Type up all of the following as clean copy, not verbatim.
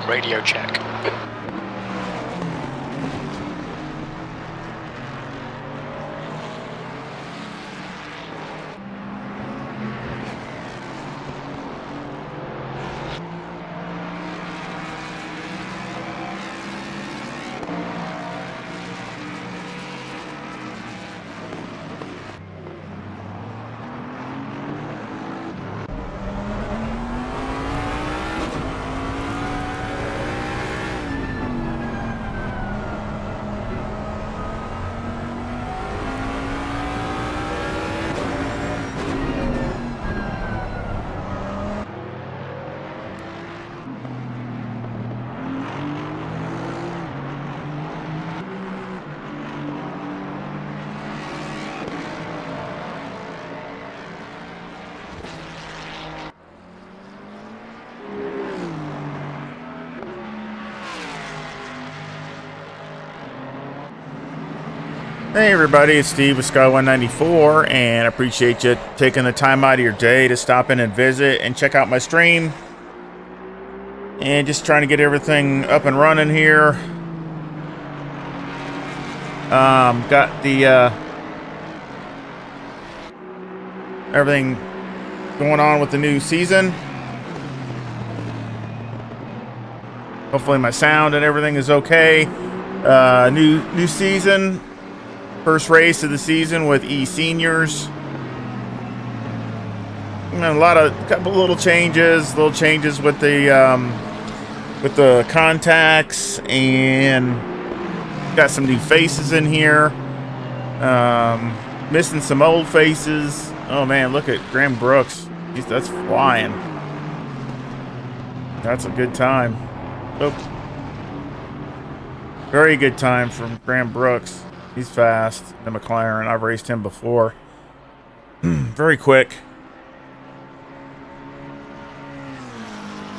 Radio check. Hey everybody, it's Steve with SKY194, and I appreciate you taking the time out of your day to stop in and visit and check out my stream. And just trying to get everything up and running here. Got the everything going on with the new season. Hopefully my sound and everything is okay. New season. First race of the season with eSENIORS. And couple little changes with the contacts, and got some new faces in here. Missing some old faces. Oh man, look at Graham Brooks. That's flying. That's a good time. Oh. Very good time from Graham Brooks. He's fast. The McLaren. I've raced him before. Very quick.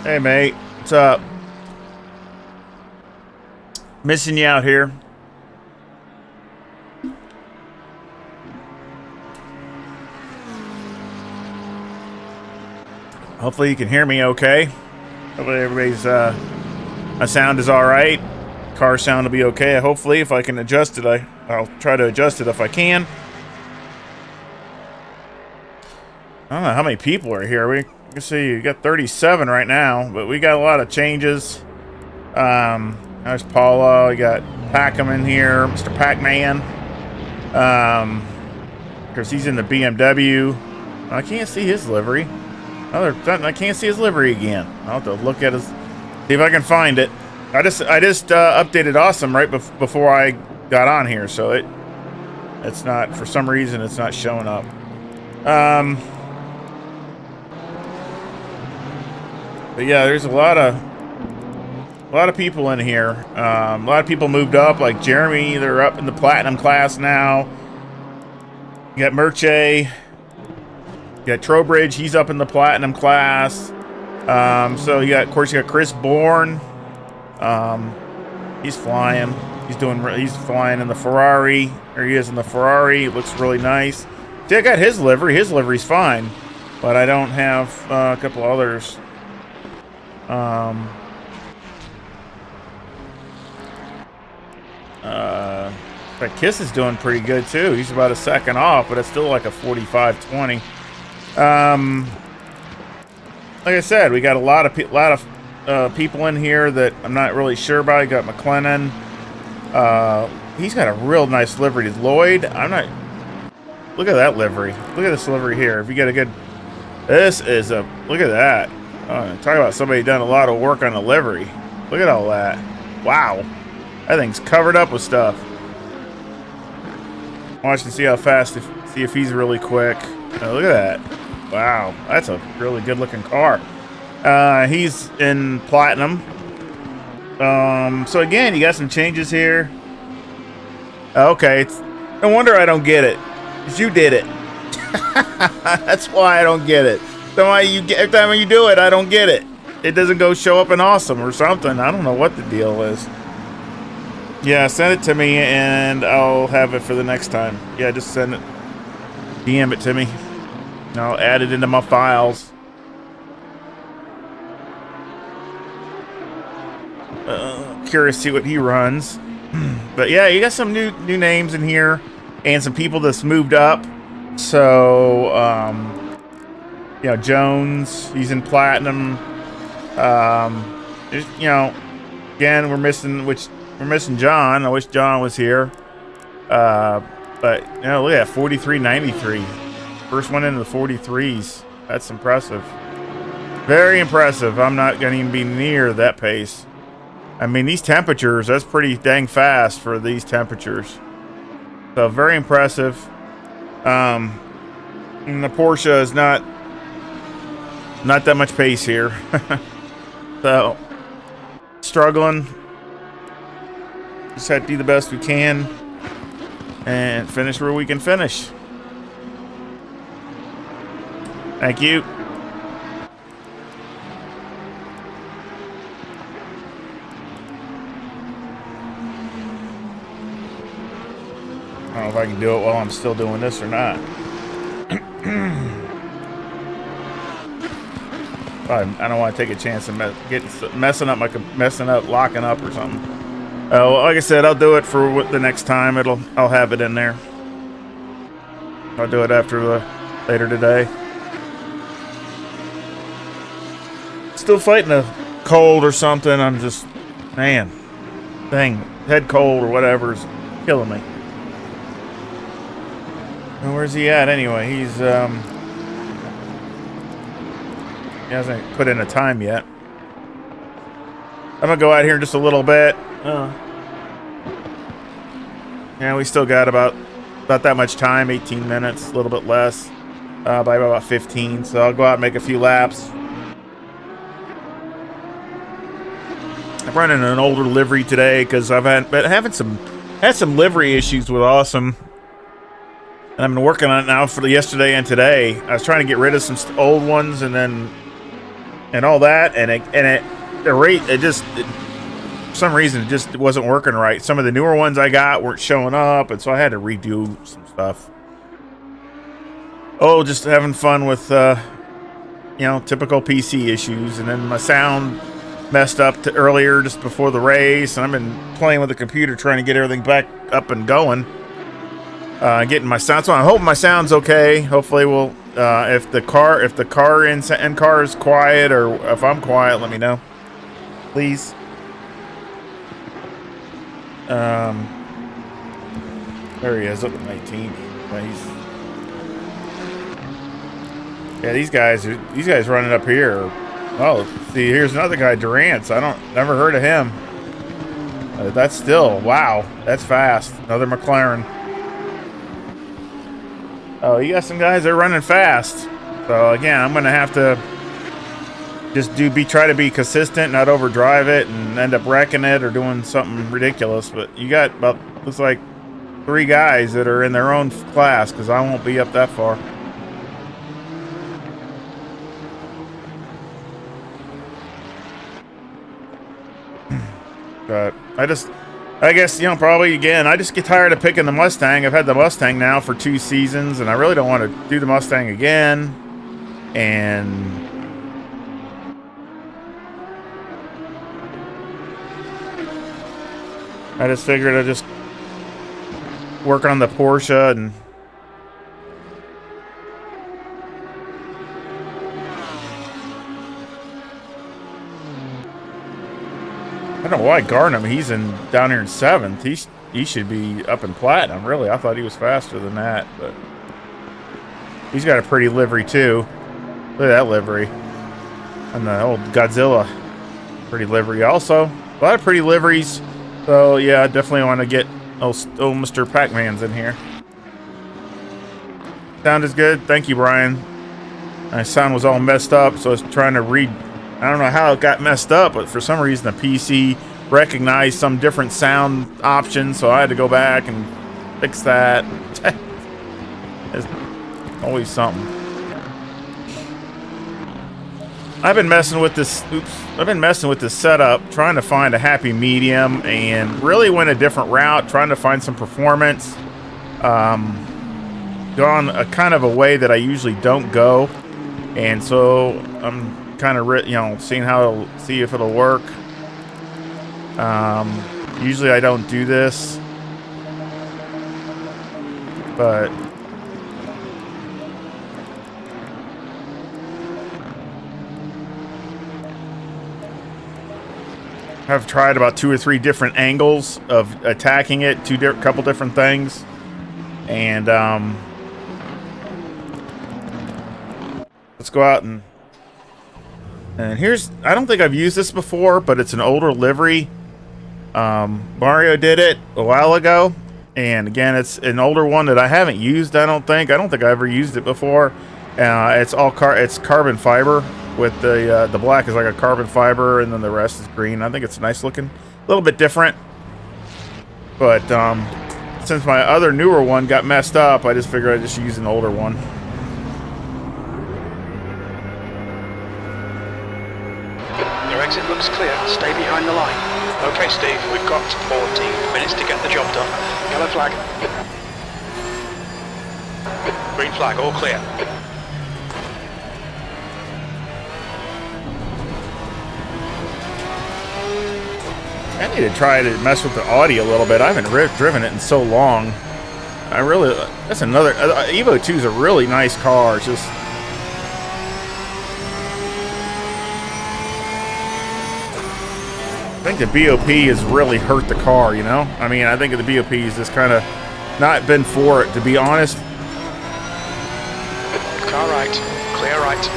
Hey, mate. What's up? Missing you out here. Hopefully you can hear me okay. Hopefully everybody's my sound is all right. Car sound will be okay. Hopefully, if I can adjust it, I'll try to adjust it if I can. I don't know how many people are here. We can see you got 37 right now, but we got a lot of changes. There's Paula. We got Packham in here, Mr. Pac-Man. Because he's in the BMW. I can't see his livery. I can't see his livery again. I'll have to look at his. See if I can find it. I just updated Awesome right before I got on here, so it's not, for some reason it's not showing up. But yeah, there's a lot of people in here. A lot of people moved up, like Jeremy. They're up in the platinum class now. You got Merche. You got Trowbridge. He's up in the platinum class. So of course you got Chris Bourne. He's flying. He's flying in the Ferrari. There he is in the Ferrari. It looks really nice. See, I got his livery. His livery's fine, but I don't have a couple others. But Kiss is doing pretty good too. He's about a second off, but it's still like a 45-20. Like I said, we got a lot of people in here that I'm not really sure about. You got McLennan. He's got a real nice livery. Lloyd, look at that livery. Look at this livery here. If you get a good, look at that. Talk about somebody done a lot of work on the livery. Look at all that. Wow. That thing's covered up with stuff. Watch and see how fast, see if he's really quick. Look at that. Wow. That's a really good looking car. He's in platinum. So again, you got some changes here. Okay, no wonder I don't get it. 'Cause you did it. That's why I don't get it. Every time you do it, I don't get it. It doesn't go show up in Awesome or something. I don't know what the deal is. Yeah, send it to me and I'll have it for the next time. Yeah, just send it. DM it to me. And I'll add it into my files. Curious to see what he runs. But yeah, you got some new names in here and some people that's moved up. So, you know, Jones, he's in platinum. Just, you know, again, we're missing John. I wish John was here. But you know, look at that, 43.93. First one into the 43s. That's impressive. Very impressive. I'm not going to even be near that pace. I mean, these temperatures, that's pretty dang fast for these temperatures. So very impressive. And the Porsche is not that much pace here. So struggling. Just have to do the best we can and finish where we can finish. Thank you. I don't know if I can do it while I'm still doing this or not. I don't want to take a chance of messing up, locking up or something. Well, like I said, I'll do it for the next time. I'll have it in there. I'll do it later today. Still fighting a cold or something. I'm just, man, head cold or whatever is killing me. And where's he at anyway? He hasn't put in a time yet. I'm gonna go out here in just a little bit. Yeah, we still got about that much time, 18 minutes, a little bit less, by about 15. So I'll go out and make a few laps. I'm running an older livery today because I've had some livery issues with Awesome. And I've been working on it now for yesterday and today. I was trying to get rid of some old ones and all that, for some reason it just wasn't working right. Some of the newer ones I got weren't showing up, and so I had to redo some stuff. Oh, just having fun with you know, typical PC issues. And then my sound messed up earlier just before the race, and I've been playing with the computer trying to get everything back up and going. Getting my sound, so I'm hoping my sound's okay. Hopefully we'll if the car in car is quiet, or if I'm quiet, let me know, please. There he is, up at 19. Yeah, these guys running up here. Oh, see, here's another guy, Durance. Never heard of him. That's still, wow, that's fast. Another McLaren. Oh, you got some guys that are running fast. So again, I'm gonna have to just try to be consistent, not overdrive it, and end up wrecking it or doing something ridiculous. But you got about, looks like 3 guys that are in their own class, because I won't be up that far. But I guess, you know, probably again, I just get tired of picking the Mustang. I've had the Mustang now for 2 seasons, and I really don't want to do the Mustang again. And I just figured I'd just work on the Porsche and I don't know why Garnham, he's down here in 7th. He should be up in platinum, really. I thought he was faster than that, but he's got a pretty livery too. Look at that livery. And the old Godzilla, pretty livery also. A lot of pretty liveries. So yeah, I definitely want to get old Mr. Pac-Man's in here. Sound is good. Thank you, Brian. My sound was all messed up, so I was trying to read. I don't know how it got messed up, but for some reason the PC recognized some different sound option, so I had to go back and fix that. There's always something. I've been messing with this. I've been messing with this setup, trying to find a happy medium, and really went a different route, trying to find some performance. Gone a kind of a way that I usually don't go, and so I'm kind of, you know, see if it'll work. Usually I don't do this, but I've tried about 2 or 3 different angles of attacking it, couple different things, and let's go out and here's, I don't think I've used this before, but it's an older livery. Mario did it a while ago, and again, it's an older one that I haven't used. I don't think I ever used it before. It's all it's carbon fiber. With the black is like a carbon fiber, and then the rest is green. I think it's nice looking, a little bit different. But since my other newer one got messed up, I just figured I'd just use an older one. Your exit looks clear. Stay behind the line. Okay, Steve, we've got 14 minutes to get the job done. Yellow flag. Green flag, all clear. I need to try to mess with the audio a little bit. I haven't driven it in so long. That's another, Evo 2 is a really nice car. It's just, I think the BOP has really hurt the car, you know? I mean, I think the BOP has just kind of not been for it, to be honest. Car right, clear right.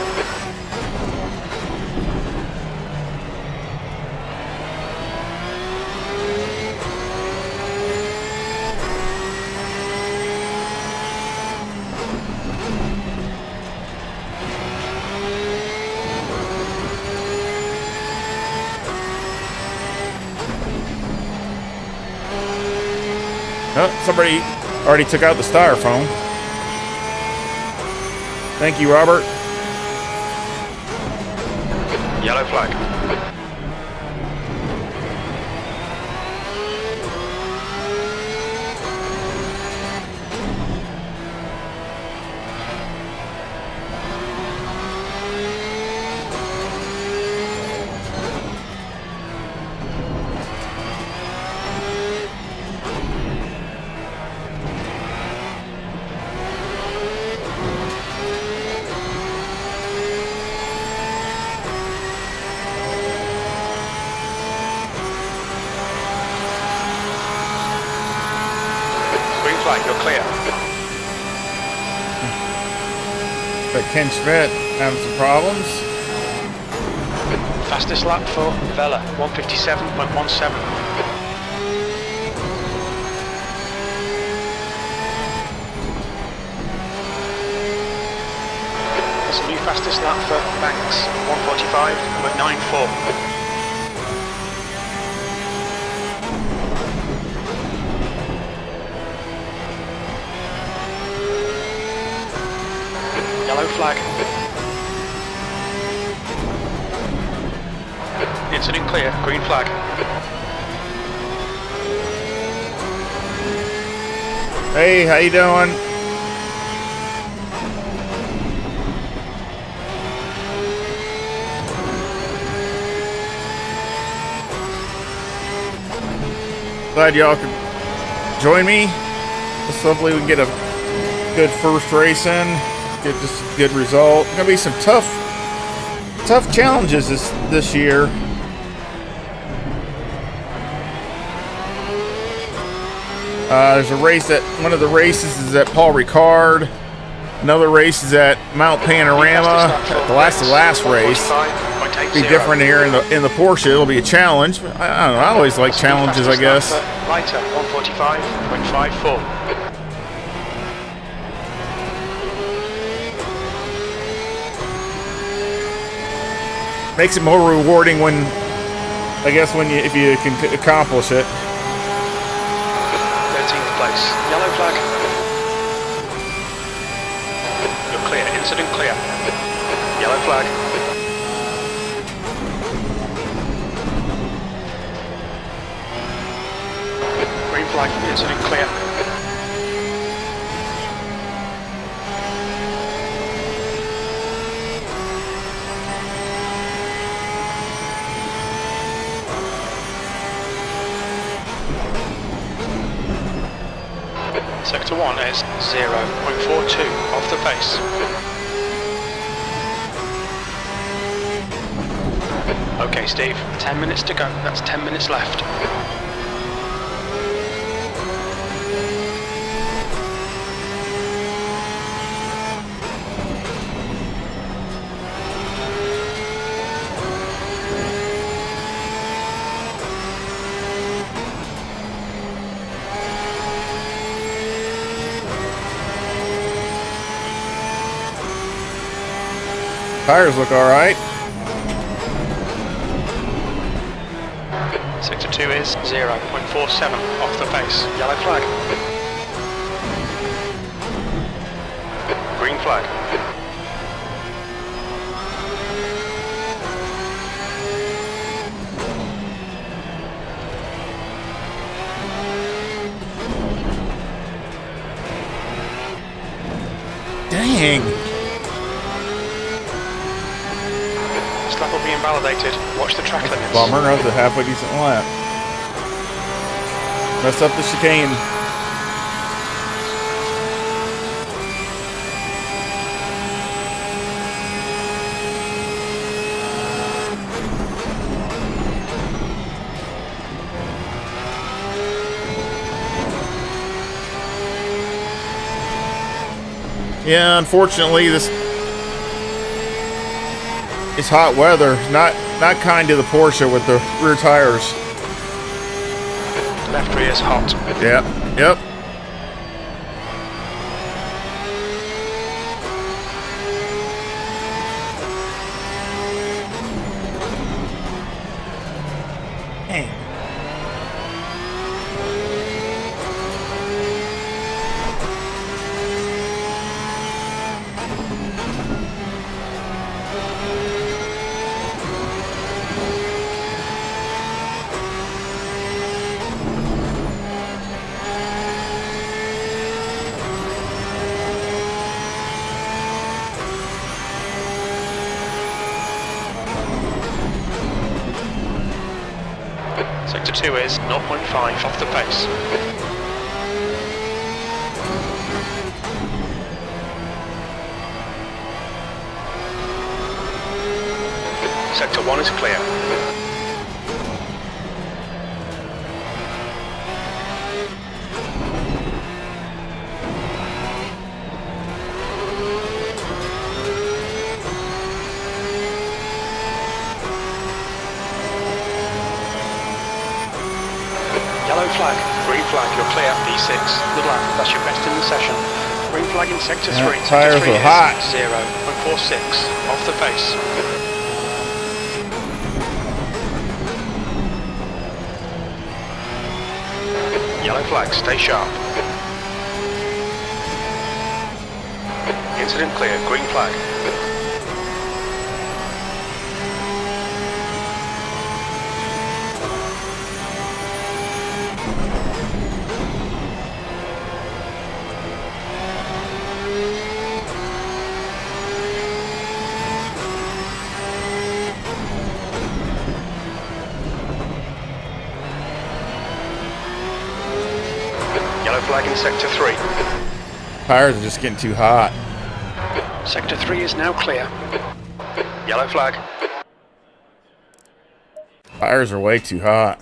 Oh, somebody already took out the styrofoam. Thank you, Robert. Yellow flag. You're clear. But Ken Schmidt having some problems. Fastest lap for Vela, 157.17. That's a new fastest lap for Banks, 145.94. Yellow flag. Incident clear, green flag. Hey, how you doing? Glad y'all could join me. So hopefully we can get a good first race in. Get just a good result. Gonna be some tough challenges this year. There's a race one of the races is at Paul Ricard. Another race is at Mount Panorama. The last race. Be different here in the Porsche. It'll be a challenge. I don't know. I always like challenges, I guess. Lighter, 145.54. Makes it more rewarding when, I guess, if you can accomplish it. 13th place. Yellow flag. You're clear. Incident clear. Yellow flag. Green flag. Incident clear. Sector 1 is 0.42 off the pace. Okay, Steve, 10 minutes to go. That's 10 minutes left. Tires look all right. Sector 2 is 0.47 off the pace. Yellow flag. Green flag. Dang. Lap will be invalidated. Watch the track limits. Bummer, that was a halfway decent lap. Messed up the chicane. Yeah, unfortunately, this it's hot weather, not kind to the Porsche with the rear tires. Left rear is hot. Yep. Dang. Sector 2 is 0.5 off the pace. Sector 1 is clear. Yellow flag, green flag, you're clear. P6, good luck. That's your best in the session. Green flag in sector 3. Yeah, tires Sector 3 are is hot. 0.46 off the pace. Yellow flag, stay sharp. Incident clear, green flag. Yellow flag in sector 3. Tires are just getting too hot. Sector 3 is now clear. Yellow flag. Tires are way too hot.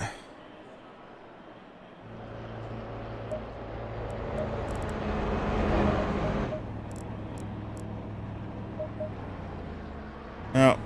Oh.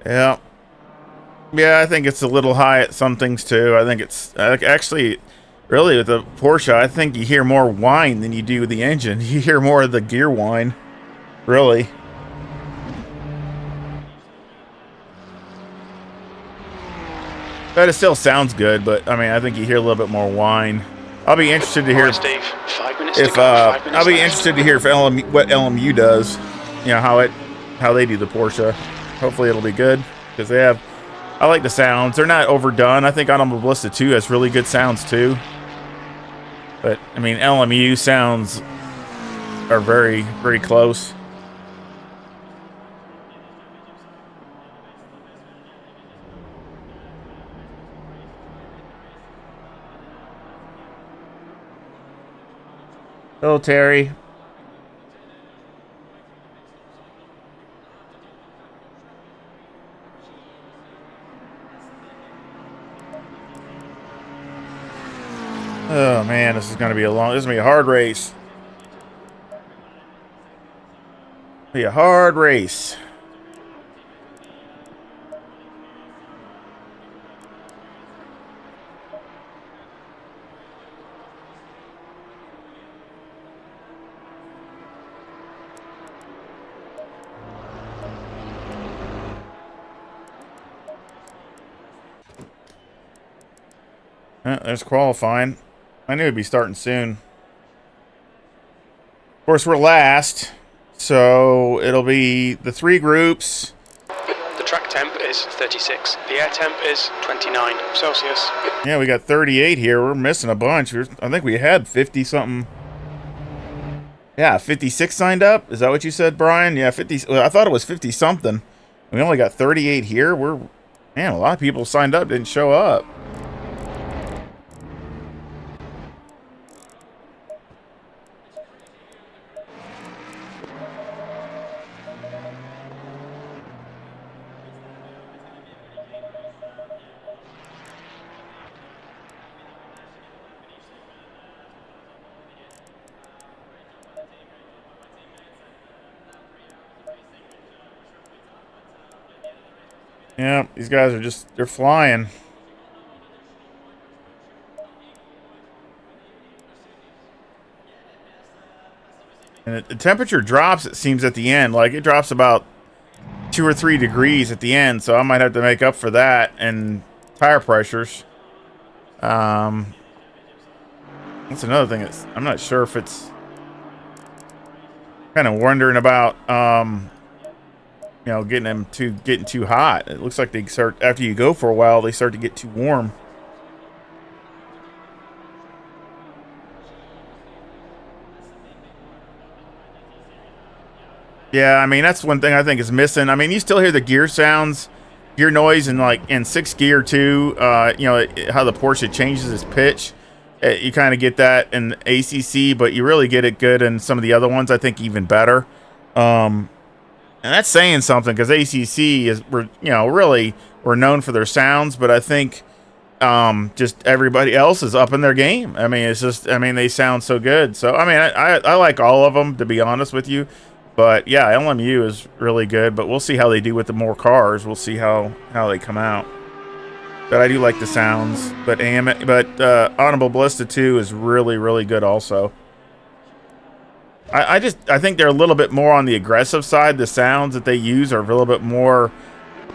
Yeah. Yeah, I think it's a little high at some things too. I think it's actually, really with the Porsche, I think you hear more whine than you do with the engine. You hear more of the gear whine, really. But it still sounds good, but I mean, I think you hear a little bit more whine. I'll be interested to hear Right, Steve. 5 minutes if to go. 5 minutes I'll be left. interested to hear if what LMU does. You know how they do the Porsche. Hopefully it'll be good because they have. I like the sounds. They're not overdone. I think Automotive 2 has really good sounds too. But I mean, LMU sounds are very, very close. Hello, Terry. Oh man, this is gonna be a hard race. Be a hard race. There's qualifying. I knew it'd be starting soon. Of course, we're last, so it'll be the 3 groups. The track temp is 36. The air temp is 29 Celsius. Yeah, we got 38 here. We're missing a bunch. I think we had 50 something. Yeah, 56 signed up. Is that what you said, Brian? Yeah, 50. Well, I thought it was 50 something. We only got 38 here. Man, a lot of people signed up, didn't show up. Yeah, these guys are they're flying. And the temperature drops, it seems, at the end. Like, it drops about 2 or 3 degrees at the end, so I might have to make up for that. And tire pressures. That's another thing. I'm not sure if it's... kind of wondering about, you know, getting too hot. It looks like they start, after you go for a while, they start to get too warm. Yeah, I mean, that's one thing I think is missing. I mean, you still hear the gear sounds, gear noise in 6th gear too. You know, how the Porsche changes its pitch. You kind of get that in ACC, but you really get it good in some of the other ones. I think even better. And that's saying something, because ACC we're known for their sounds, but I think just everybody else is up in their game. I mean, they sound so good. So I mean, I like all of them, to be honest with you. But yeah, LMU is really good, but we'll see how they do with the more cars. We'll see how they come out. But I do like the sounds. But Automotive 2 is really, really good also. I think they're a little bit more on the aggressive side. The sounds that they use are a little bit more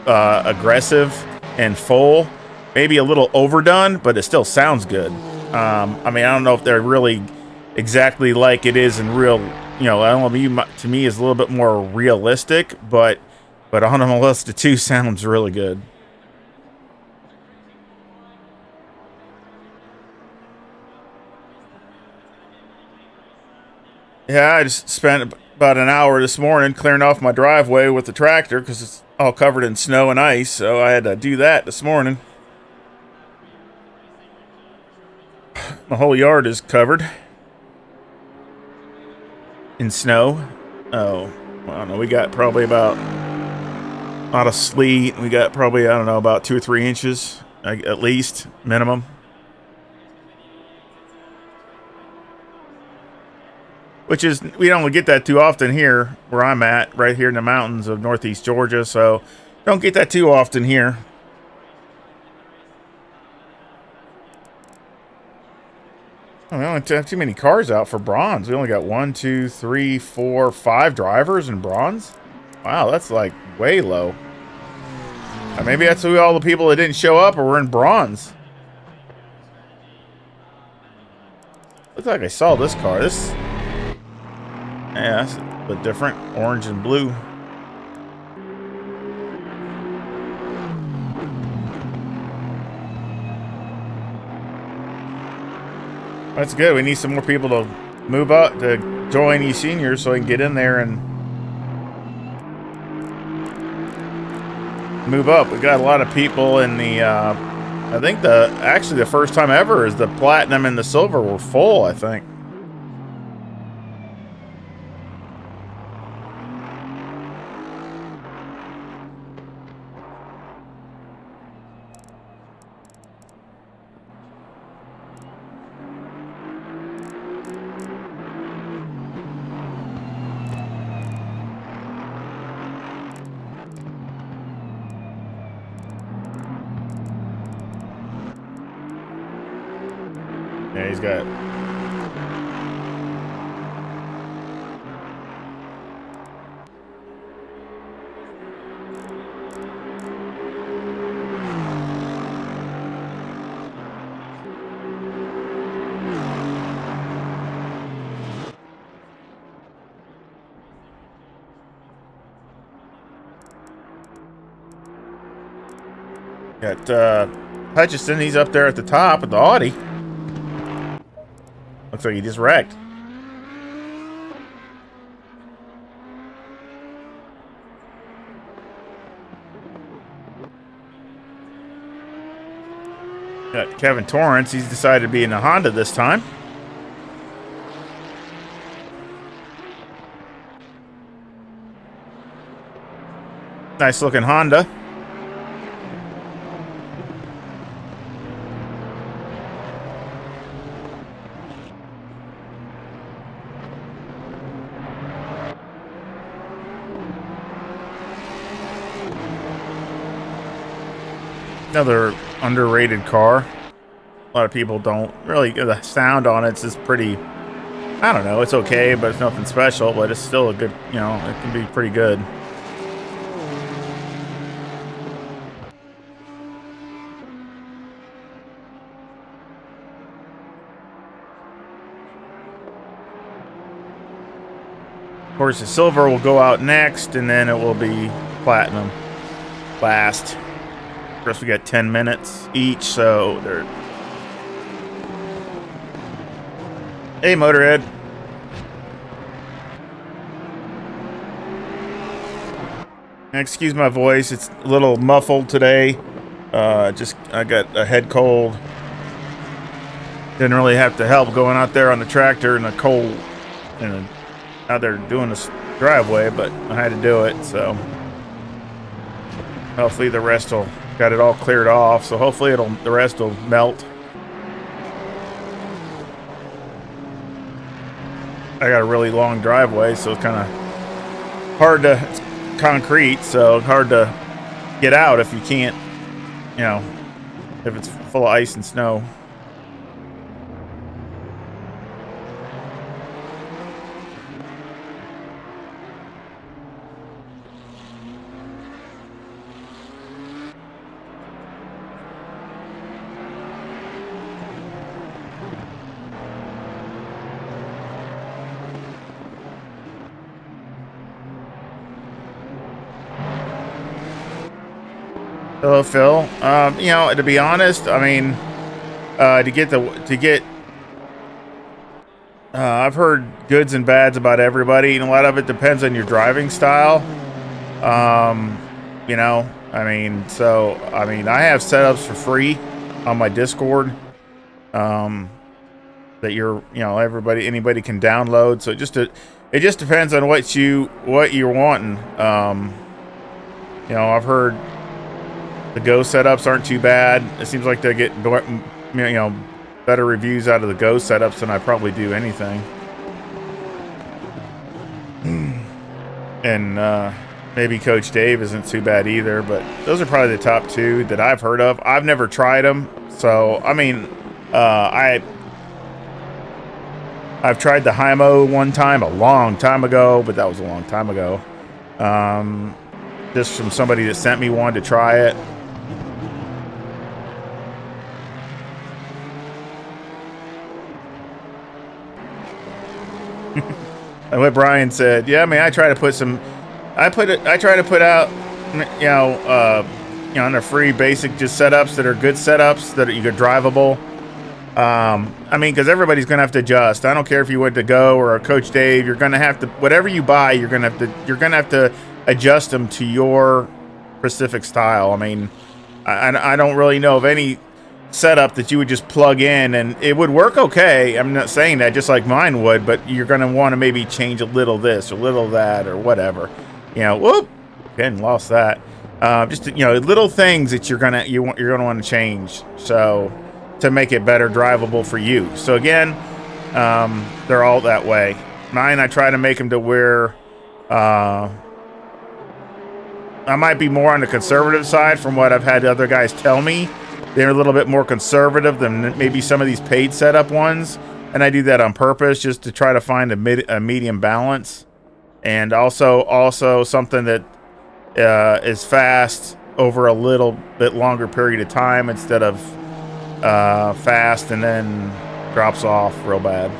aggressive and full. Maybe a little overdone, but it still sounds good. I mean, I don't know if they're really exactly like it is in real. You know, LMU to me is a little bit more realistic, but Automotive 2 sounds really good. Yeah, I just spent about an hour this morning clearing off my driveway with the tractor because it's all covered in snow and ice, so I had to do that this morning. My whole yard is covered in snow. Oh, I don't know. We got probably about a lot of sleet. We got probably, I don't know, about 2 or 3 inches at least, minimum. Which is, we don't get that too often here where I'm at, right here in the mountains of northeast Georgia. So don't get that too often here. Oh, we only have too many cars out for bronze. We only got 1, 2, 3, 4, 5 drivers in bronze. Wow, that's like way low. Maybe that's who all the people that didn't show up or were in bronze. Looks like I saw this car. This, yeah, that's a bit different. Orange and blue. That's good. We need some more people to move up to join eSENIORS so I can get in there and move up. We got a lot of people in the I think actually the first time ever is the platinum and the silver were full, I think. Yeah, he's got. Got Hutchison, he's up there at the top of the Audi. Looks like he just wrecked. Got Kevin Torrance, he's decided to be in the Honda this time. Nice looking Honda. Another underrated car. A lot of people don't really, the sound on it's just pretty, I don't know, it's okay, but it's nothing special, but it's still a good, you know, it can be pretty good. Of course, the silver will go out next, and then it will be platinum last. Of course, we got 10 minutes each, so they're... Hey, Motorhead. Excuse my voice, it's a little muffled today. I got a head cold. Didn't really have to help going out there on the tractor in the cold. And out there doing this driveway, but I had to do it, so... Hopefully the rest will... Got it all cleared off, so hopefully the rest will melt. I got a really long driveway, so it's kind of hard to, it's concrete, so hard to get out if you can't, you know, if it's full of ice and snow. Hello, Phil. You know, to be honest, I mean, I've heard goods and bads about everybody, and a lot of it depends on your driving style. You know, I mean, I have setups for free on my Discord, that anybody can download. So it just depends on what you're wanting. You know, I've heard the Go setups aren't too bad. It seems like they get, you know, better reviews out of the Go setups than I probably do anything. And maybe Coach Dave isn't too bad either, but those are probably the top two that I've heard of. I've never tried them, so I mean, I've tried the Hymo one time a long time ago, but that was a long time ago. just from somebody that sent me one to try it. And what Brian said, yeah, I mean, I try to put some, I try to put out, on the free basic just setups that are good setups that you could drivable. I mean, because everybody's gonna have to adjust. I don't care if you went to Go or a Coach Dave. You're gonna have to, whatever you buy, you're gonna have to adjust them to your specific style. I mean, I don't really know of any setup that you would just plug in and it would work okay. I'm not saying that just like mine would, but you're going to want to maybe change a little this or little that or whatever. Whoop, again, lost that. Just little things that you're gonna want to change so to make it better drivable for you. So again, they're all that way. Mine, I try to make them to where I might be more on the conservative side from what I've had other guys tell me. They're a little bit more conservative than maybe some of these paid setup ones. And I do that on purpose just to try to find a medium balance. And also something that is fast over a little bit longer period of time instead of fast and then drops off real bad.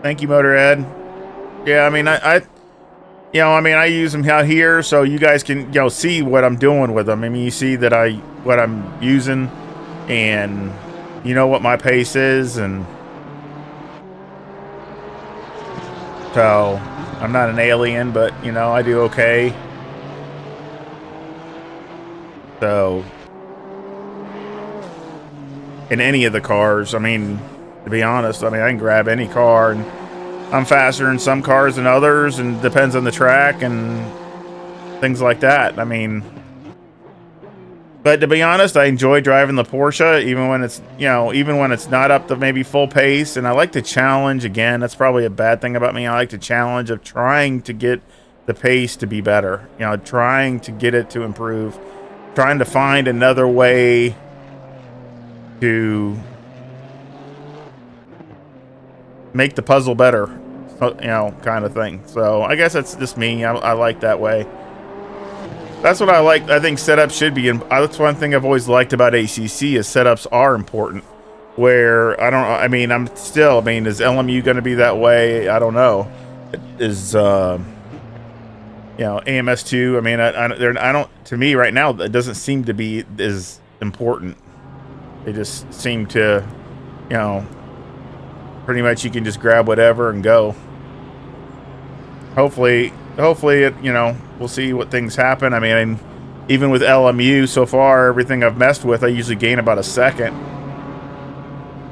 Thank you, Motorhead. Yeah, I mean, I use them out here so you guys can, see what I'm doing with them. I mean, you see that what I'm using, and you know what my pace is, and so I'm not an alien, but I do okay. So in any of the cars, I mean, to be honest, I can grab any car, and I'm faster in some cars than others, and depends on the track and things like that. I mean, but to be honest, I enjoy driving the Porsche, even when it's not up to maybe full pace. And I like the challenge. Again, that's probably a bad thing about me. I like the challenge of trying to get the pace to be better. Trying to get it to improve, trying to find another way to make the puzzle better, kind of thing. So I guess that's just me. I like that way. That's what I like. I think setups should be. That's one thing I've always liked about ACC is setups are important. Where is LMU going to be that way? I don't know. Is AMS2? I mean, I don't. To me, right now, it doesn't seem to be as important. They just seem to, pretty much you can just grab whatever and go. Hopefully it, we'll see what things happen. I mean, even with LMU so far, everything I've messed with, I usually gain about a second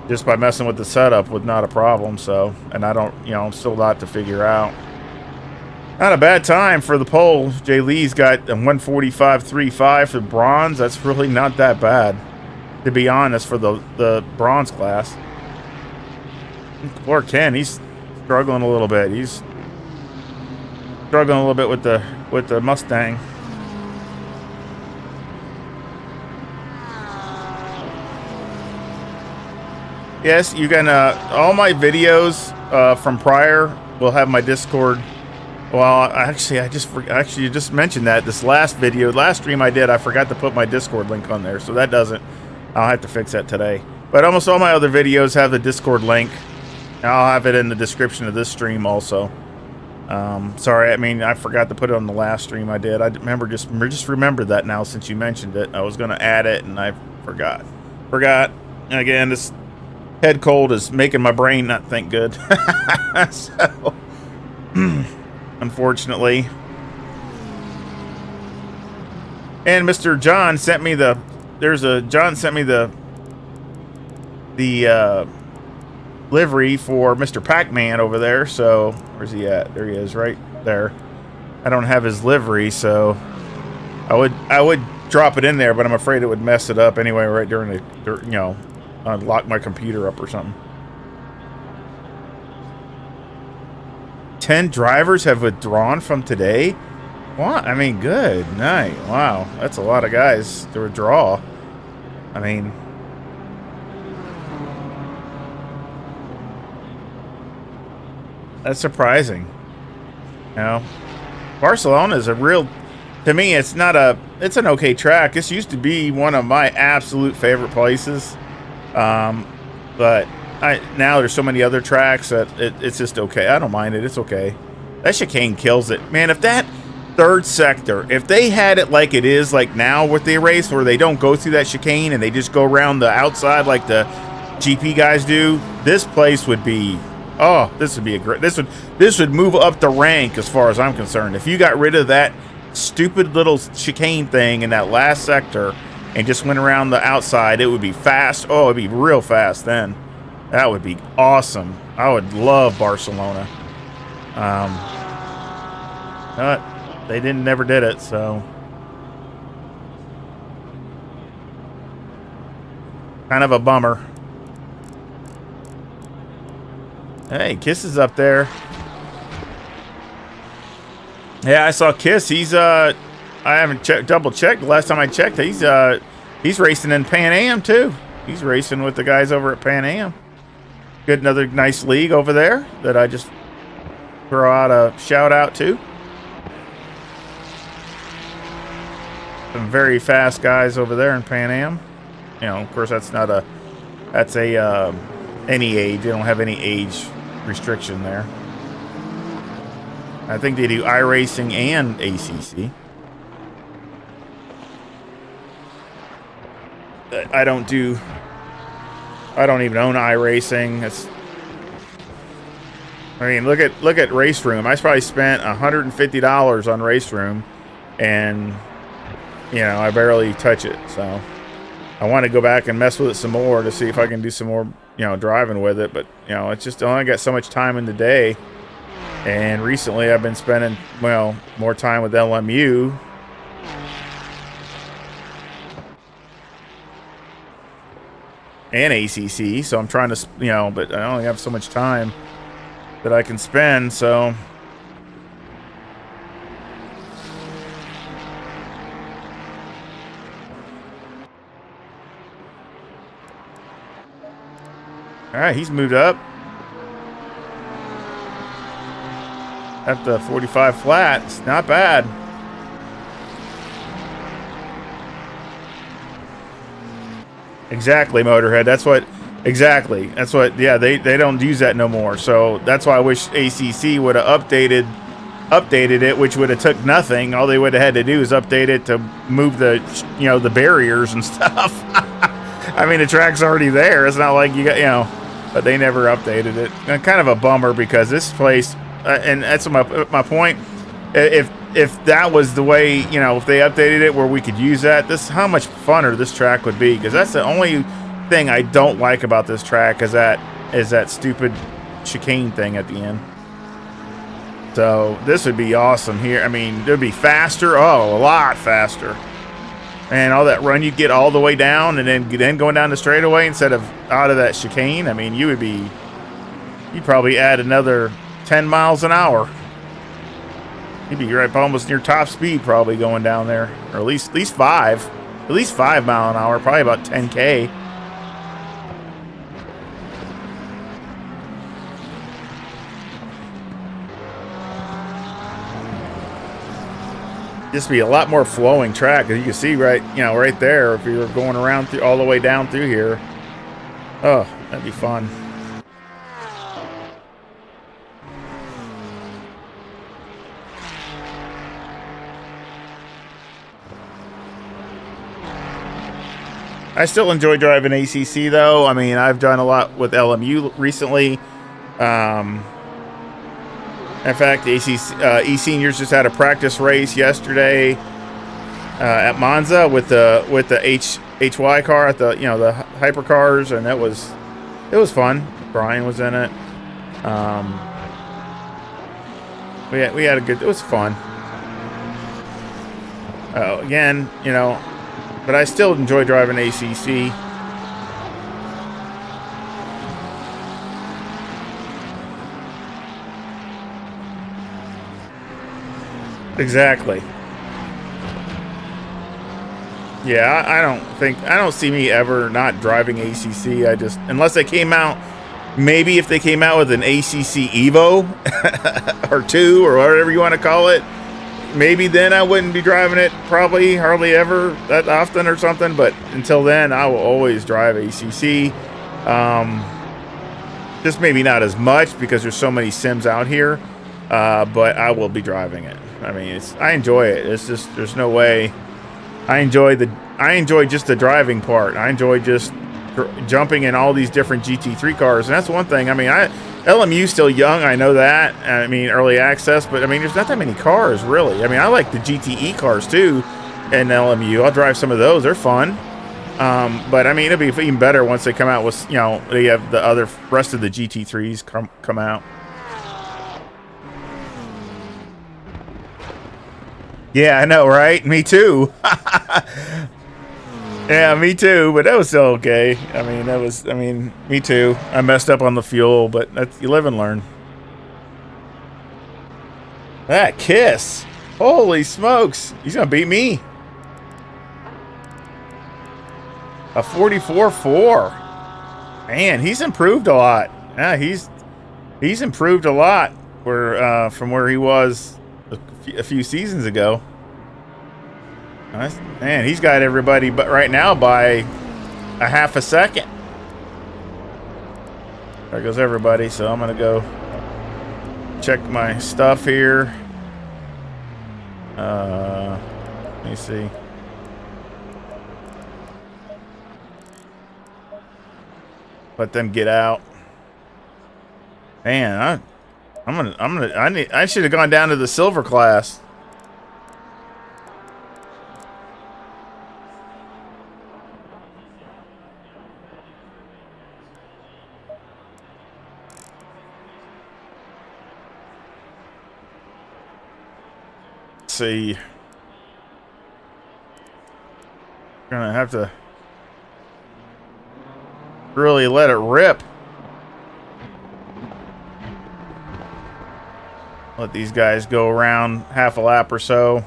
just by messing with the setup with not a problem. So, and I don't, still a lot to figure out. Not a bad time for the pole. Jay Lee's got a 145.35 for bronze. That's really not that bad, to be honest, for the bronze class. Poor Ken, he's struggling a little bit. He's struggling a little bit with the Mustang. Yes, you can. All my videos from prior will have my Discord. Well, I just mentioned that this last stream I did, I forgot to put my Discord link on there, so that doesn't. I'll have to fix that today. But almost all my other videos have the Discord link. I'll have it in the description of this stream also. Sorry, I forgot to put it on the last stream I did. I remember just remembered that now since you mentioned it. I was going to add it and I forgot. And again, this head cold is making my brain not think good. So, unfortunately. And Mr. John sent me the livery for Mr. Pac-Man over there. So where's he at? There he is, right there. I don't have his livery, so I would drop it in there, but I'm afraid it would mess it up anyway right during lock my computer up or something. 10 drivers have withdrawn from today. What? Good night. Wow, that's a lot of guys to withdraw. That's surprising. You know, Barcelona is a real, to me, it's not a, it's an okay track. This used to be one of my absolute favorite places. But now there's so many other tracks that it's just okay. I don't mind it. It's okay. That chicane kills it. Man, if that third sector, if they had it like it is like now with the race, where they don't go through that chicane and they just go around the outside like the GP guys do, this place would be, oh, this would be a great, this would move up the rank as far as I'm concerned. If you got rid of that stupid little chicane thing in that last sector and just went around the outside, it would be fast. Oh, it'd be real fast then. That would be awesome. I would love Barcelona. But they never did it, so kind of a bummer. Hey, Kiss is up there. Yeah, I saw Kiss. He's I haven't double checked. The last time I checked, he's racing in Pan Am too. He's racing with the guys over at Pan Am. Good, another nice league over there that I just throw out a shout out to. Some very fast guys over there in Pan Am. You know, of course, that's any age. They don't have any age restriction there. I think they do iRacing and ACC. I don't even own iRacing. I mean, look at Race Room. I probably spent $150 on Race Room, and you know, I barely touch it. So I want to go back and mess with it some more to see if I can do some more, you know, driving with it. But you know, it's just I only got so much time in the day. And recently I've been spending, well, more time with LMU. And ACC, so I'm trying to, you know, but I only have so much time that I can spend, so. All right, he's moved up. At the 45 flat, it's not bad. Exactly, Motorhead. That's what. Exactly. That's what. Yeah, they don't use that no more. So that's why I wish ACC would have updated it, which would have took nothing. All they would have had to do is update it to move the, you know, the barriers and stuff. I mean, the track's already there. It's not like you got, you know, but they never updated it. And kind of a bummer because this place. And that's my point. If that was the way, you know, if they updated it where we could use that, how much funner this track would be. Because that's the only thing I don't like about this track is that stupid chicane thing at the end. So this would be awesome here. I mean, it would be faster. Oh, a lot faster. And all that run you get all the way down and then going down the straightaway instead of out of that chicane. I mean, you'd probably add another 10 miles an hour. You'd be right almost near top speed probably going down there. Or at least 5. At least 5 mile an hour, probably about 10K. This would be a lot more flowing track, as you can see right there if you were going around through all the way down through here. Oh, that'd be fun. I still enjoy driving ACC though. I mean, I've done a lot with LMU recently. In fact, the eSENIORS just had a practice race yesterday at Monza with the HY car at the the hypercars, and it was fun. Brian was in it. We had a good. It was fun. Again, but I still enjoy driving ACC. Exactly. Yeah, I don't see me ever not driving ACC. Unless they came out Maybe if they came out with an ACC Evo or 2 or whatever you want to call it, maybe then I wouldn't be driving it, probably hardly ever that often or something. But until then, I will always drive ACC. Just maybe not as much because there's so many sims out here, but I will be driving it. I mean, I enjoy it. It's just, there's no way. I enjoy just the driving part. I enjoy just jumping in all these different GT3 cars, and that's one thing. I mean, LMU's still young, I know that. I mean, early access, but I mean, there's not that many cars, really. I mean, I like the GTE cars, too, in LMU. I'll drive some of those. They're fun. But, I mean, it'll be even better once they come out with, you know, they have the rest of the GT3s come out. Yeah, I know, right? Me too. Yeah, me too, but that was still okay. I mean, me too. I messed up on the fuel, but you live and learn. That Kiss. Holy smokes. He's going to beat me. A 44.4. Man, he's improved a lot. Yeah, he's improved a lot from where he was a few seasons ago. Man, he's got everybody but right now by a half a second. There goes everybody. So I'm gonna go check my stuff here. Let me see. Let them get out. Man, I should have gone down to the silver class. See, gonna have to really let it rip. Let these guys go around half a lap or so.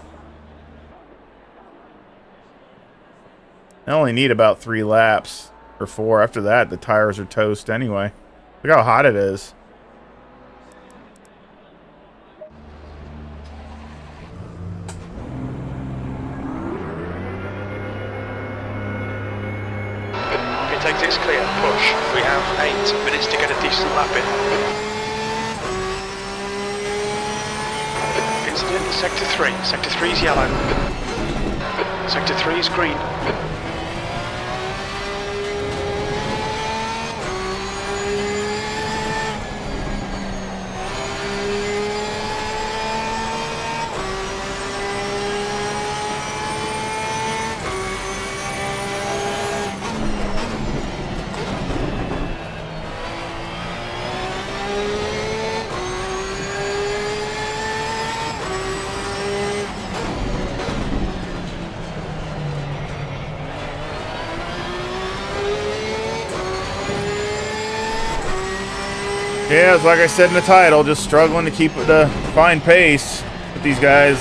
I only need about 3 laps or 4. After that, the tires are toast anyway. Look how hot it is. Exit's clear, push. We have 8 minutes to get a decent lap in. Incident, Sector 3. Sector 3's yellow. Sector 3's green. Yeah, it's like I said in the title, just struggling to keep the fine pace with these guys.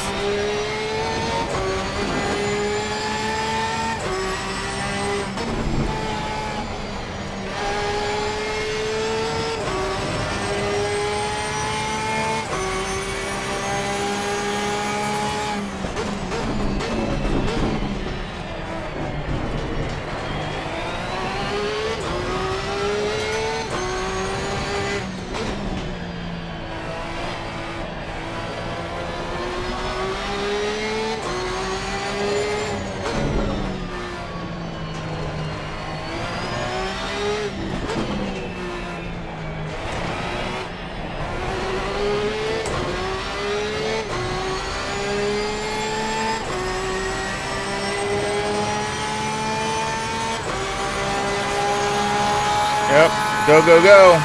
Yep, go, go, go.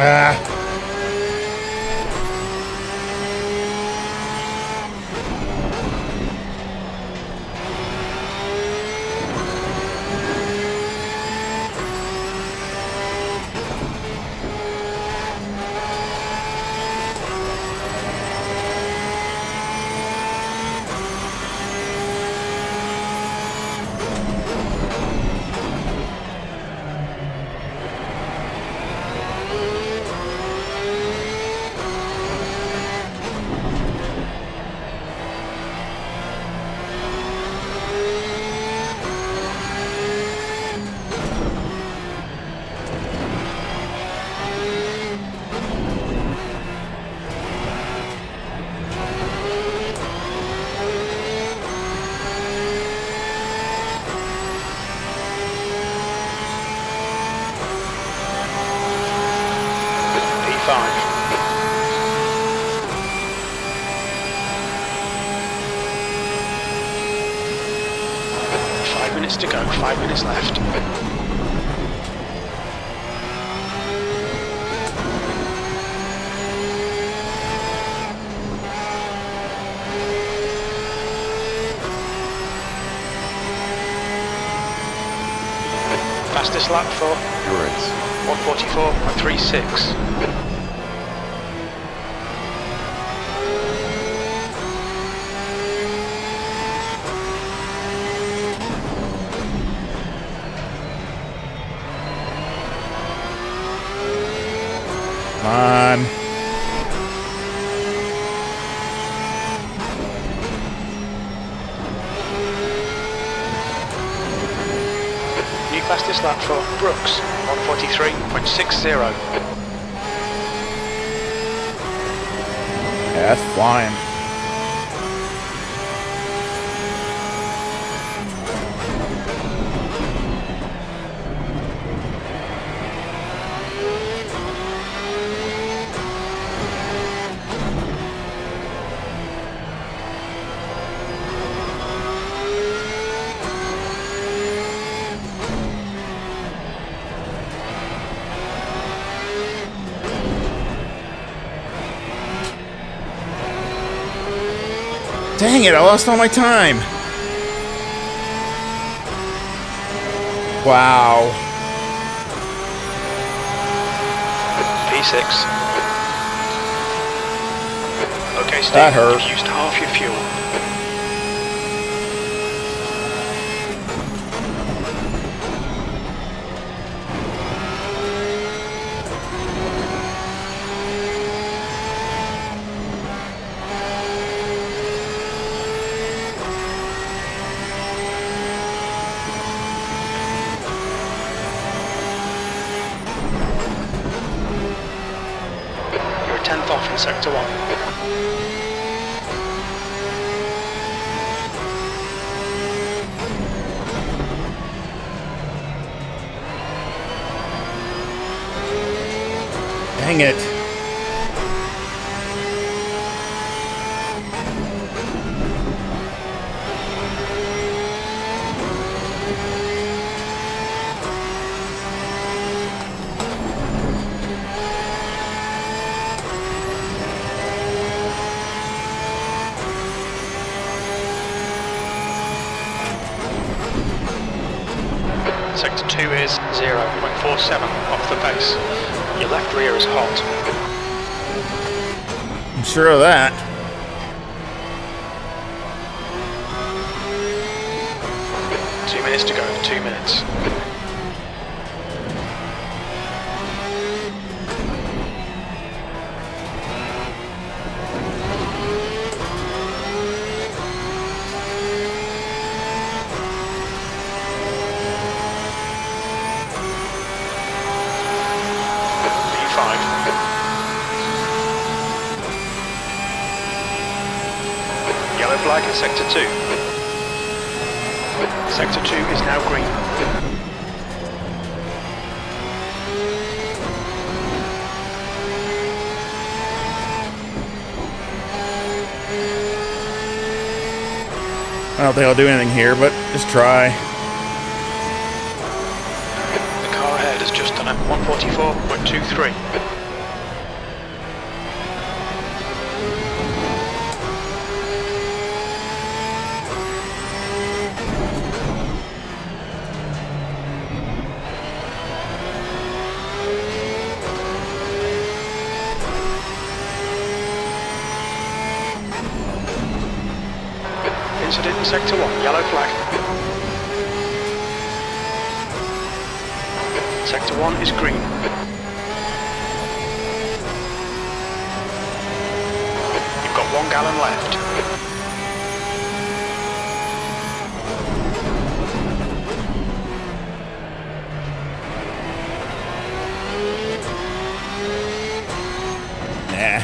Ah. P5. To go, 5 minutes left. Fastest lap for Endurance. 144.36. On. New fastest lap for Brooks, 143.60. Yeah, that's flying. Dang it, I lost all my time. Wow. P6. Okay, Steve, That hurt. you've used half your fuel. You're a 10th off in sector 1. Dang it. Sector 2 is 0.47 off the pace. Your left rear is hot. I'm sure of that. Two minutes to go, 2 minutes. Yellow flag in sector 2. Sector 2 is now green. I don't think I'll do anything here, but just try. The car ahead has just done a 144.23. incident in Sector 1, yellow flag. Sector 1 is green. You've got 1 gallon left. Nah.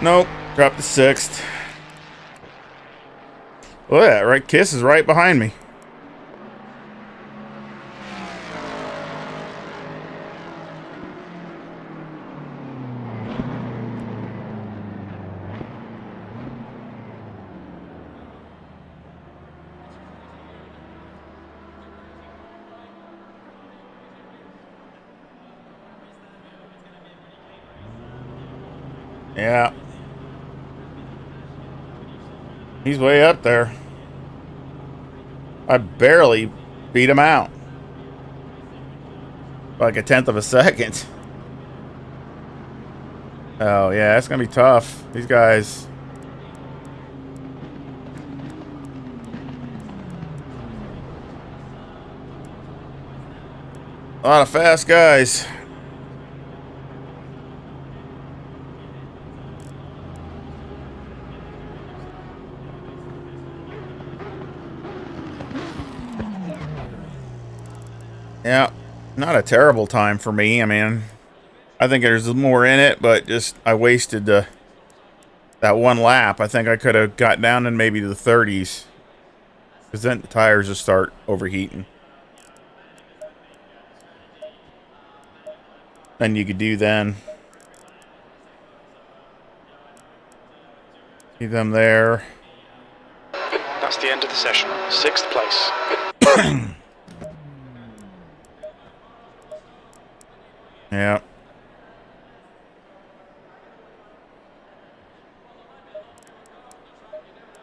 Nope. Dropped the 6th. Look at that, right? Kiss is right behind me. Yeah. He's way up there. I barely beat him out. Like a 1/10 of a second. Oh, yeah, that's going to be tough. These guys. A lot of fast guys. Yeah, not a terrible time for me. I mean, I think there's more in it, but just I wasted that 1 lap. I think I could have got down in maybe the 30s. Because then the tires just start overheating. And you could do then. See them there. That's the end of the session. 6th place. Yeah.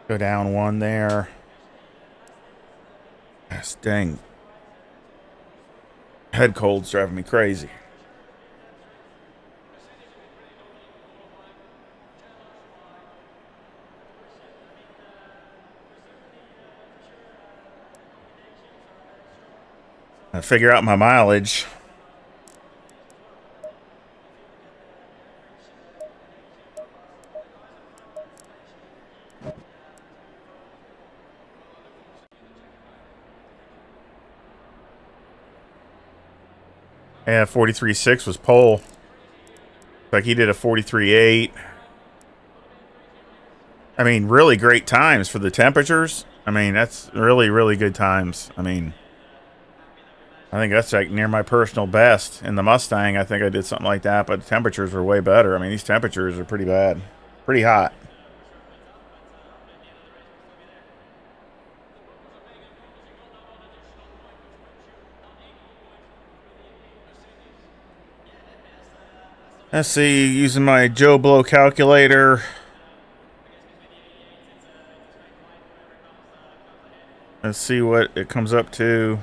Go down 1 there. Yes, dang. Head cold's driving me crazy. I figure out my mileage. Yeah, 43.6 was pole. Like he did a 43.8. I mean, really great times for the temperatures. I mean, that's really, really good times. I mean, I think that's like near my personal best. In the Mustang, I think I did something like that, but the temperatures were way better. I mean, these temperatures are pretty bad. Pretty hot. Let's see, using my Joe Blow calculator. Let's see what it comes up to.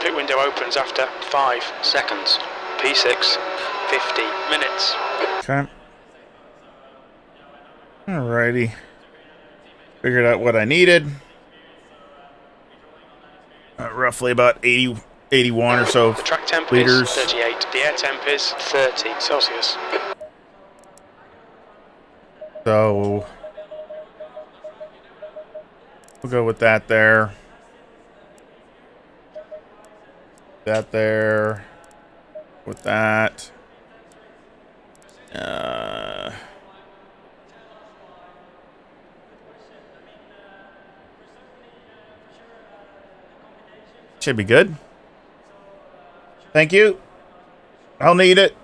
Pit window opens after 5 seconds. P6, 50 minutes. Okay. Alrighty. Figured out what I needed. Roughly about 80, 81 or so The track temp liters. is 38. The air temp is 30 Celsius. So we'll go with that there. That there. With that. Should be good. Thank you. I'll need it.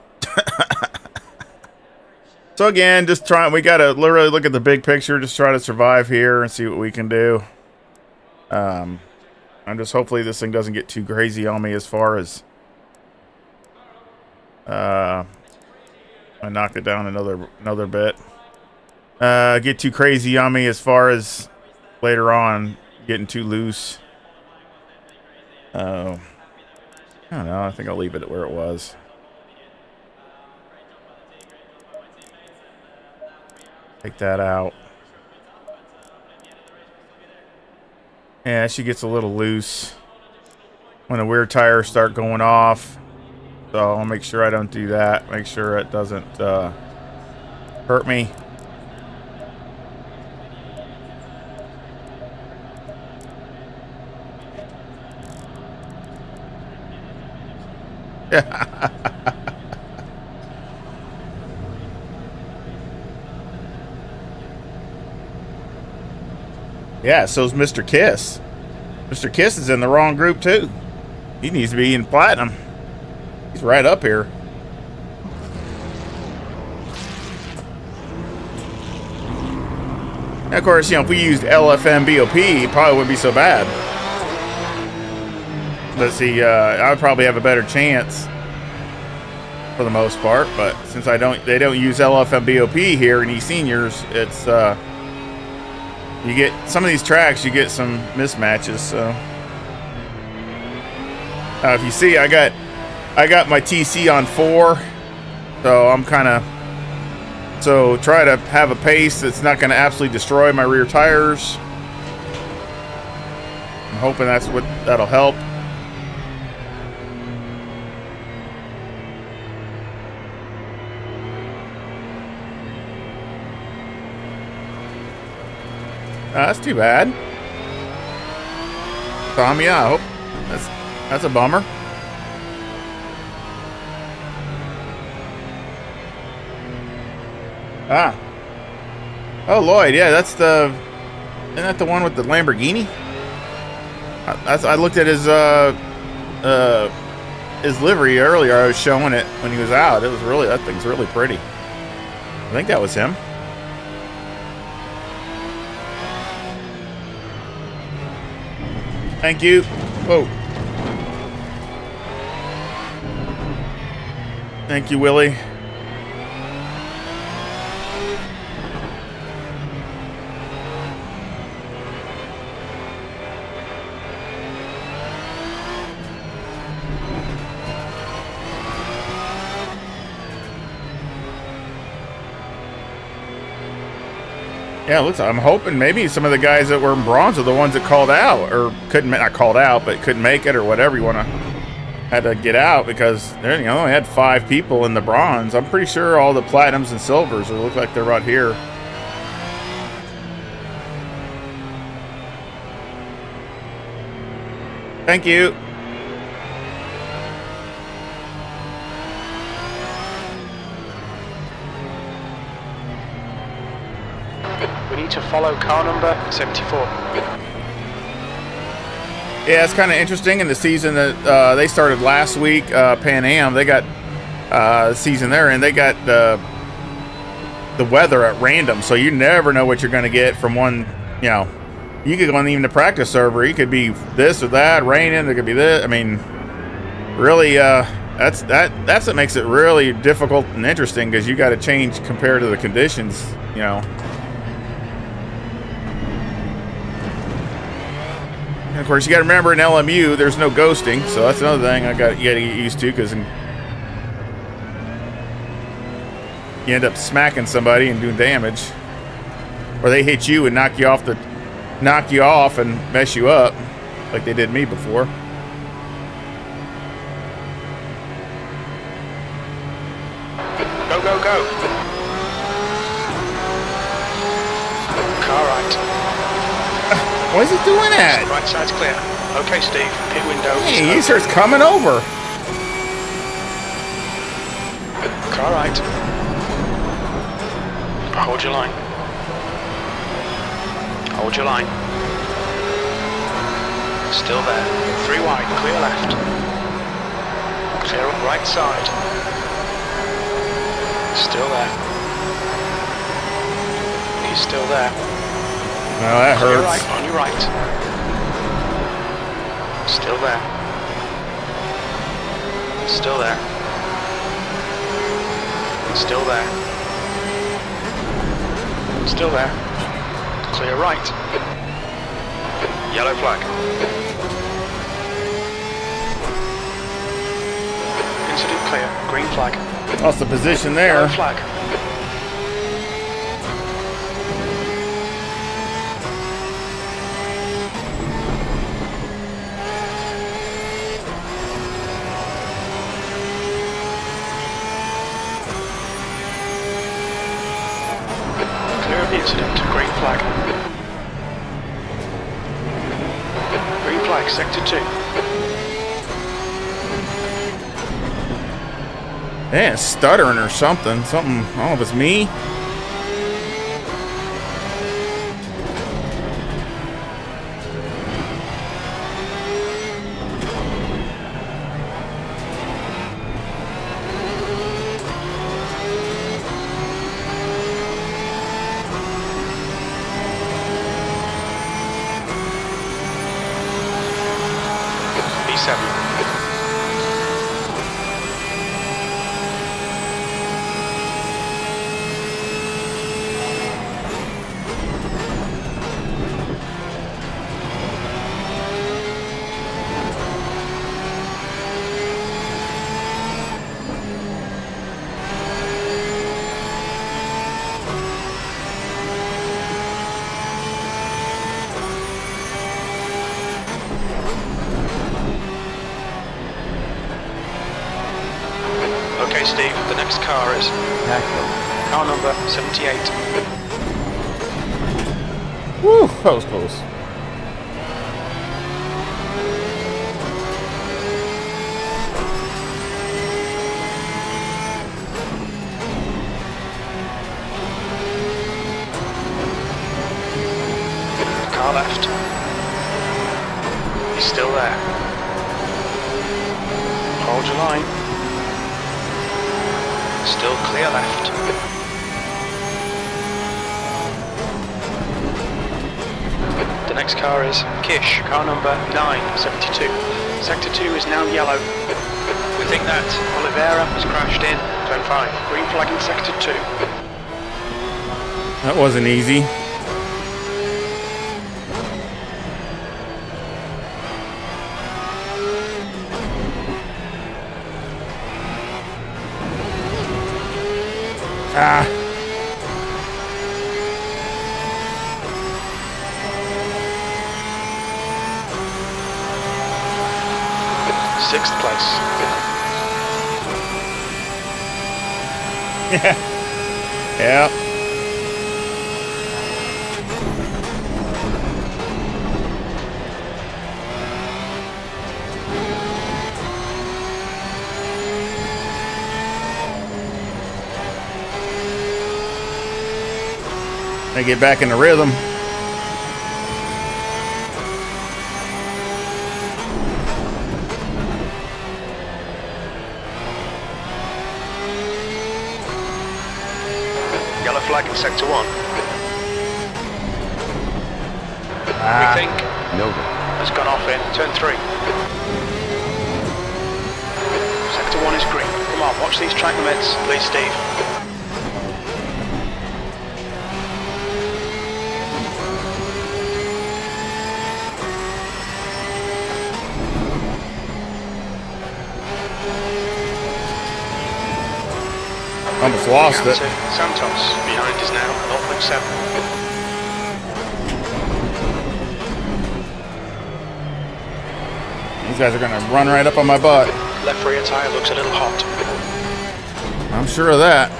So again, just try. We gotta literally look at the big picture. Just try to survive here and see what we can do. I'm just hopefully this thing doesn't get too crazy on me as far as I knocked it down another bit. Get too crazy on me as far as later on getting too loose. I don't know. I think I'll leave it at where it was. Take that out. Yeah, she gets a little loose when the rear tires start going off. So I'll make sure I don't do that. Make sure it doesn't hurt me. Yeah, so's Mr. Kiss. Mr. Kiss is in the wrong group too. He needs to be in platinum. He's right up here. And of course, you know, if we used LFMBOP, it probably wouldn't be so bad. Let's see, I would probably have a better chance for the most part, but since they don't use LFMBOP here in eSENIORS, it's you get some of these tracks, you get some mismatches. So if you see, I got my TC on 4, so I'm kind of try to have a pace that's not going to absolutely destroy my rear tires. I'm hoping that'll help. That's too bad. Tommy, I hope that's a bummer. Ah. Oh, Lloyd, yeah, isn't that the one with the Lamborghini? I looked at his livery earlier. I was showing it when he was out. That thing's really pretty. I think that was him. Thank you. Whoa. Thank you, Willie. Yeah, I'm hoping maybe some of the guys that were in bronze are the ones that called out, or not called out, but couldn't make it, or whatever you had to get out, because they only had 5 people in the bronze. I'm pretty sure all the platinums and silvers look like they're right here. Thank you. To follow car number 74. Yeah, it's kind of interesting. In the season that they started last week, Pan Am, they got the season there, and they got the weather at random, so you never know what you're going to get from one. You could go on even the practice server. You could be this or that, raining. It could be this. I mean, really, that's what makes it really difficult and interesting, because you got to change compared to the conditions. Of course, you got to remember in LMU, there's no ghosting, so that's another thing you got to get used to, because you end up smacking somebody and doing damage, or they hit you and knock you off and mess you up, like they did me before. Go, go, go! Car right. Why is he doing that? Right side's clear. Okay, Steve. Pit window. Hey, he starts coming over. Car right. Hold your line. Hold your line. Still there. 3 wide. Clear left. Clear up right side. Still there. He's still there. No, that hurts. Right, on your right. Still there. Still there. Still there. Still there. Clear right. Yellow flag. Incident clear. Green flag. Lost the position there. Yellow flag. Clear of the incident. Green flag. Green flag. Sector 2. Yeah, it's stuttering or something. Something, I don't know if it's me. B7. Okay, Steve, the next car is car number 78. Woo, that was close. Car left. He's still there. Hold your line. Still clear left. The next car is Kish, car number 972. Sector 2 is now yellow. We think that Oliveira has crashed in turn 5. Green flag in sector 2. That wasn't easy. Ah. Sixth place. Yeah. Yeah. I get back in the rhythm. Yellow flag in sector 1. We think Nova has gone off in turn 3. Sector 1 is green. Come on, watch these track limits, please, Steve. Almost lost it. Santos behind is now 0.7. These guys are gonna run right up on my butt. Left rear tyre looks a little hot. I'm sure of that.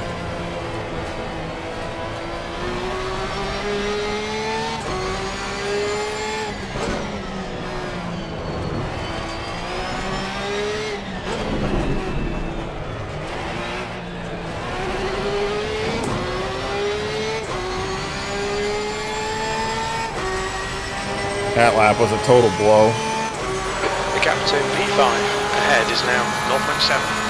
That lap was a total blow. The gap to P5 ahead is now 0.7.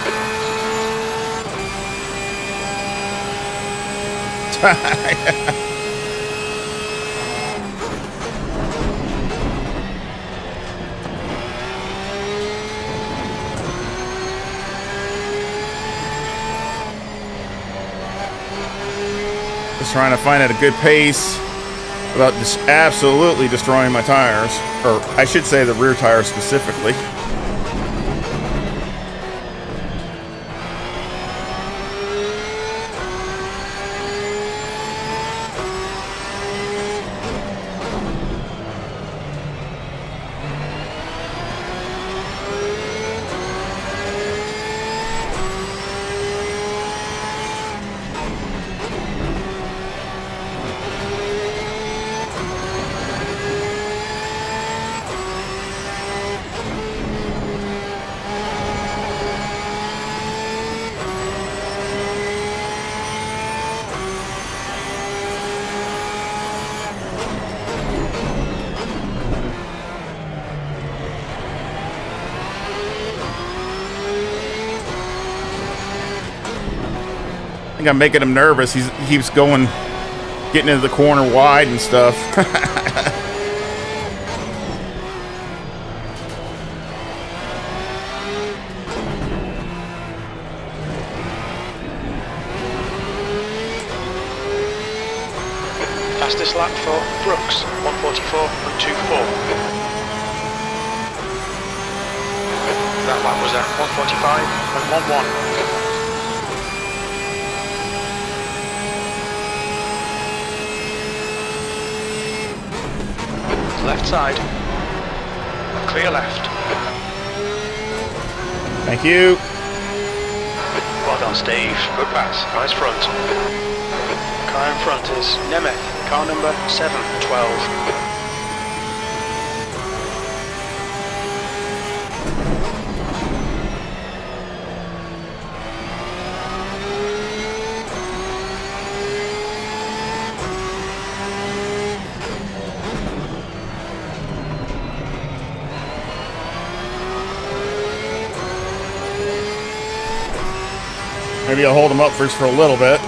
Just trying to find at a good pace without just absolutely destroying my tires. Or I should say the rear tires specifically. I think I'm making him nervous. He keeps going, getting into the corner wide and stuff. Fastest lap for Brooks, 144.24. That lap was at 145.11. Left side. Clear left. Thank you. Well done, Steve. Good pass. Nice front. Car in front is Nemeth, car number 712. Maybe I'll hold him up first for a little bit.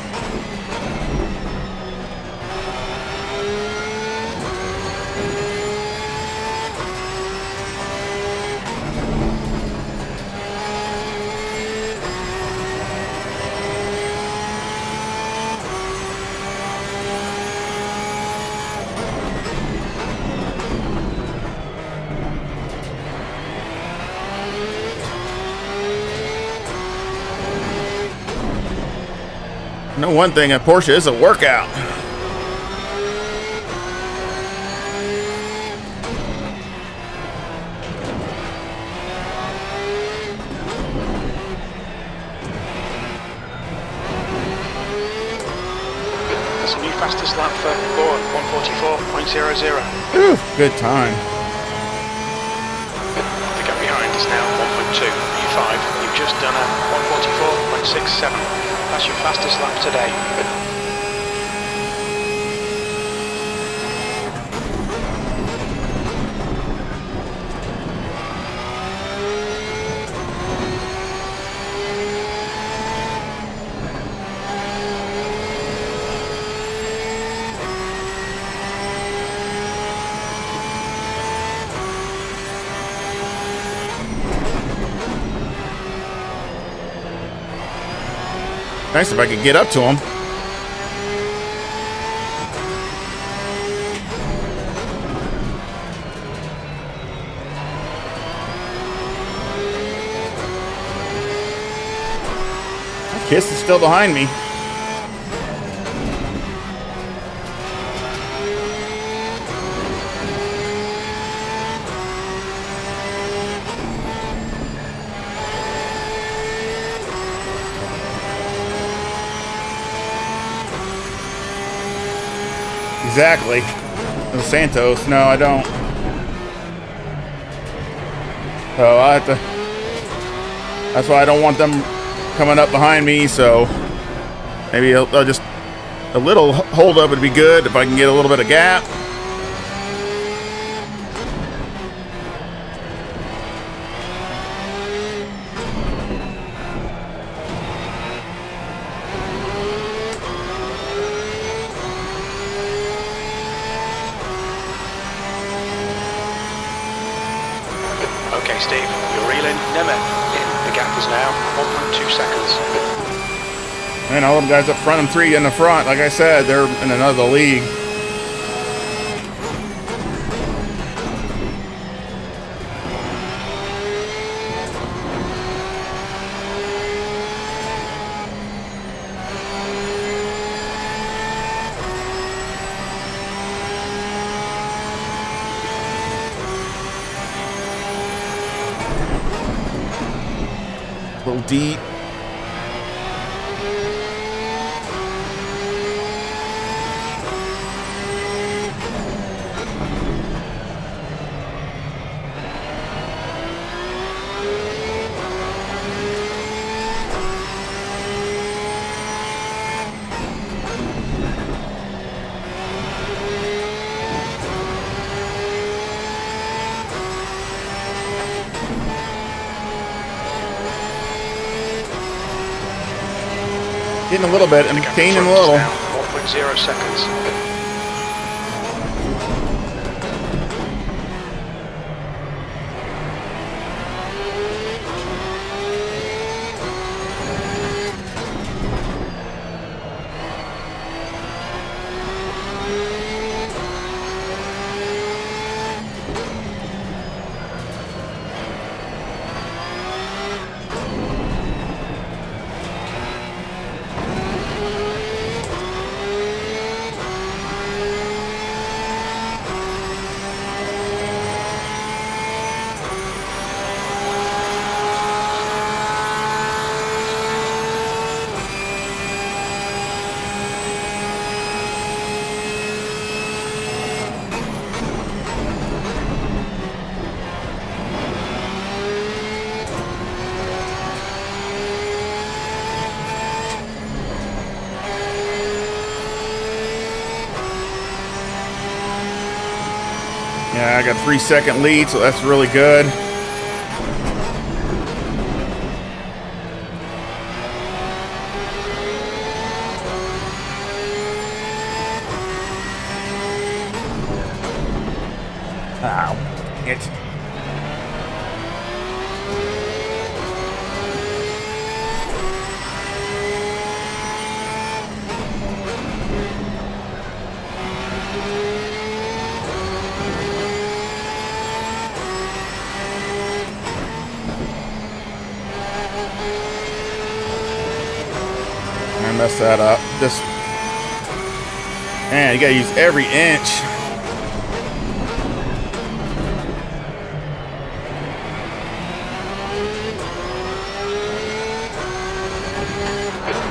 Know one thing, a Porsche is a workout. That's a new fastest lap for Bourne, 144.00. Ooh, good time. The gap behind is now 1.2. U5, you've just done a 144.67. That's your fastest lap today. Nice if I could get up to him. That Kiss is still behind me. Exactly. The Santos. No, I don't. So I have to. That's why I don't want them coming up behind me. So maybe I'll just a little hold up would be good if I can get a little bit of gap. Okay, Steve, you're reeling. Nemeth in. The gap is now 1.2 seconds. And all them guys up front, and 3 in the front, like I said, they're in another league. A little deep. Getting a little bit and gaining a little. 1.0 seconds. Yeah, I got 3-second lead, so that's really good. Ow. It. I messed that up. This, man, you gotta use every inch.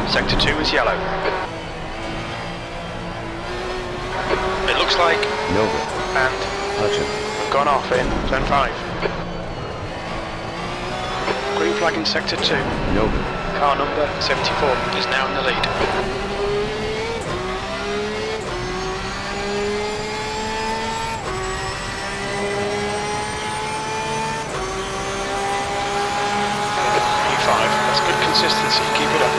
Sector 2 is yellow. It looks like Nova. and Hutchin. we've gone off in Zone 5. Green flag in Sector 2. Nova. Car number 74 is now in the lead. E5, that's good consistency, keep it up.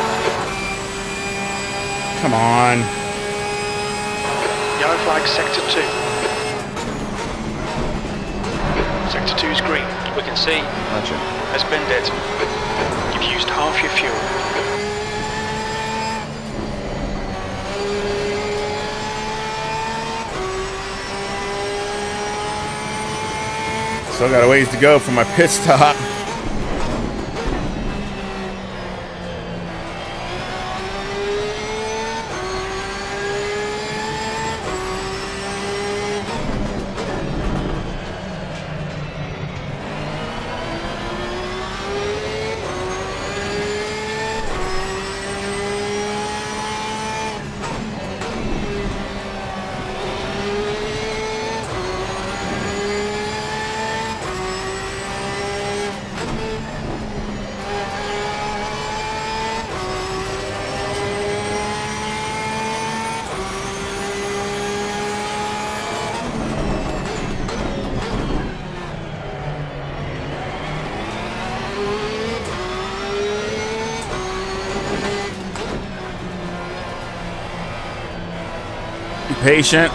Come on. Yellow flag Sector 2. Sector 2 is green, we can see Hutchin. has been dead. You've used half your fuel. Still got a ways to go for my pit stop. Be patient.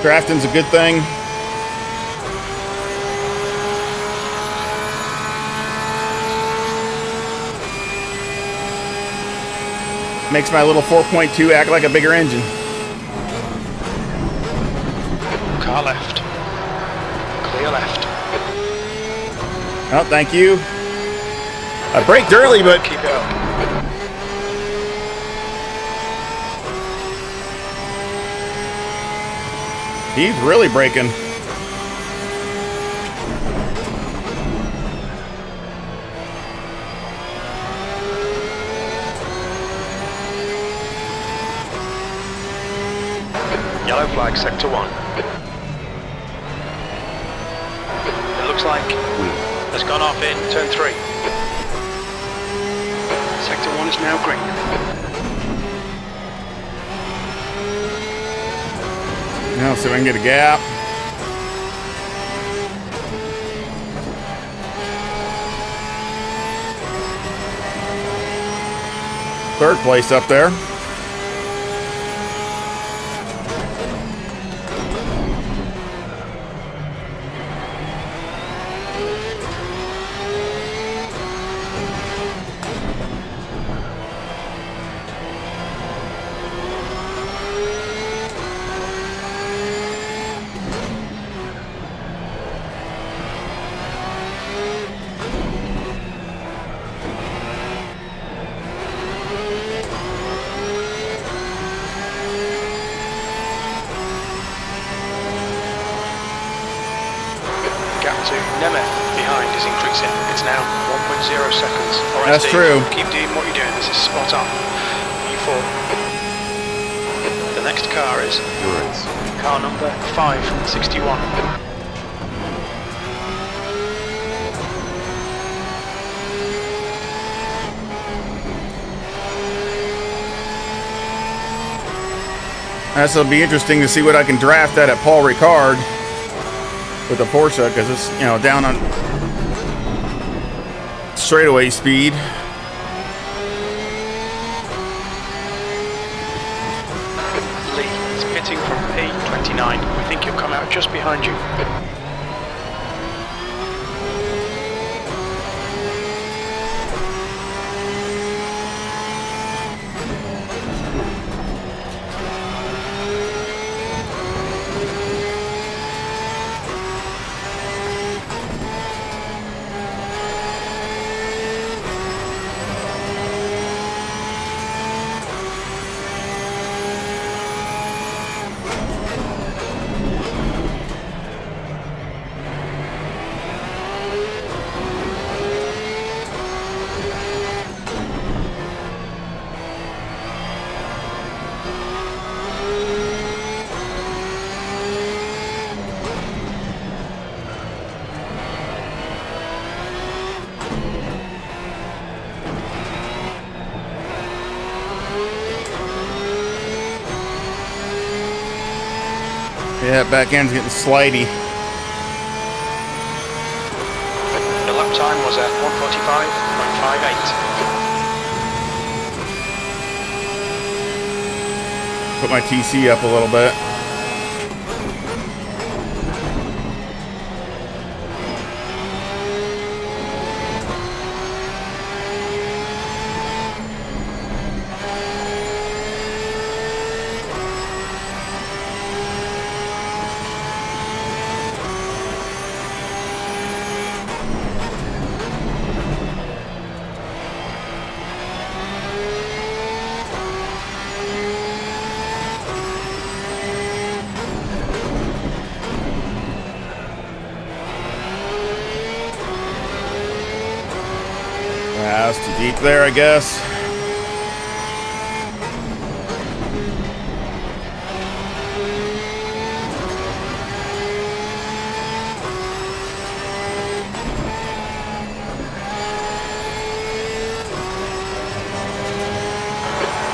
Drafting's a good thing. Makes my little 4.2 act like a bigger engine. Car left. Clear left. Oh, thank you. I braked early, but Keep it up. he's really braking. Yellow flag, sector 1. It looks like has gone off in turn 3. Sector 1 is now green. Now, see if I can get a gap. Third place up there. Gap to Nemeth behind is increasing. It's now 1.0 seconds. All right, That's Steve, true. keep doing what you're doing. This is spot on. U4. The next car is car number 561. This'll be interesting to see what I can draft at Paul Ricard with the Porsche, because it's, you know, down on straightaway speed. Lee is pitting from P29. We think he'll come out just behind you. Yeah, back end's getting slidey. The lap time was at 1:45.58. Put my TC up a little bit. That's too deep there, I guess.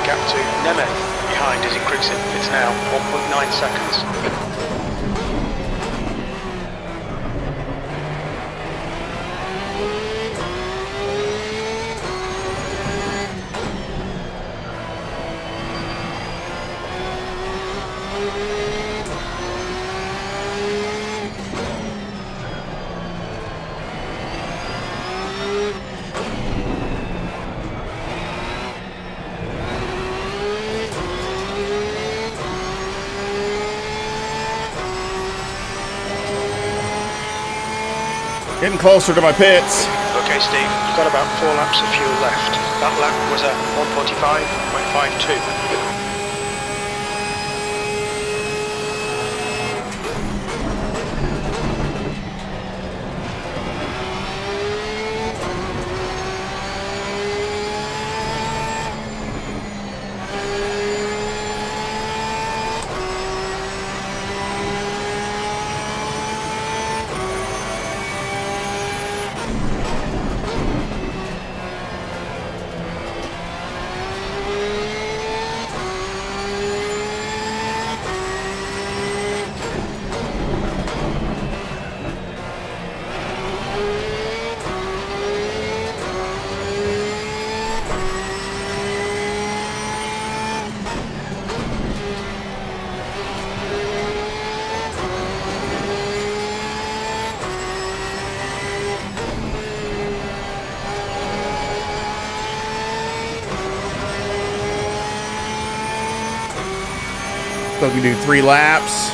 Gap to Nemeth behind is increasing. It's now 1.9 seconds. Getting closer to my pits. Okay, Steve, you've got about 4 laps of fuel left. That lap was at 1:45.52. So we do 3 laps.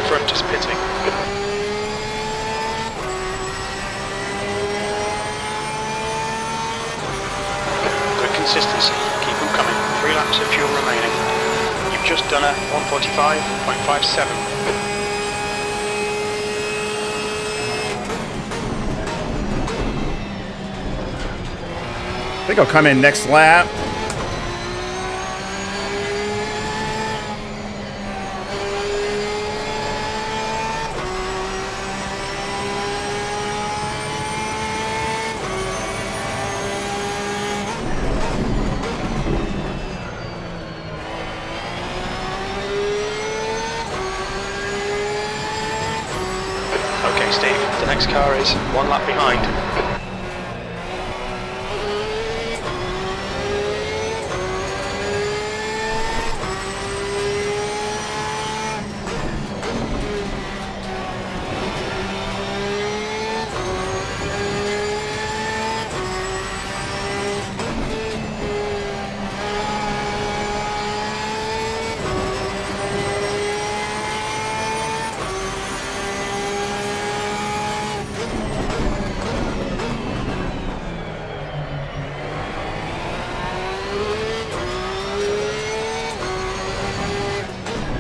Front is pitting. Good consistency. Keep them coming. 3 laps of fuel remaining. You've just done a 1:45.57. I think I'll come in next lap. Okay, Steve, the next car is 1 lap behind.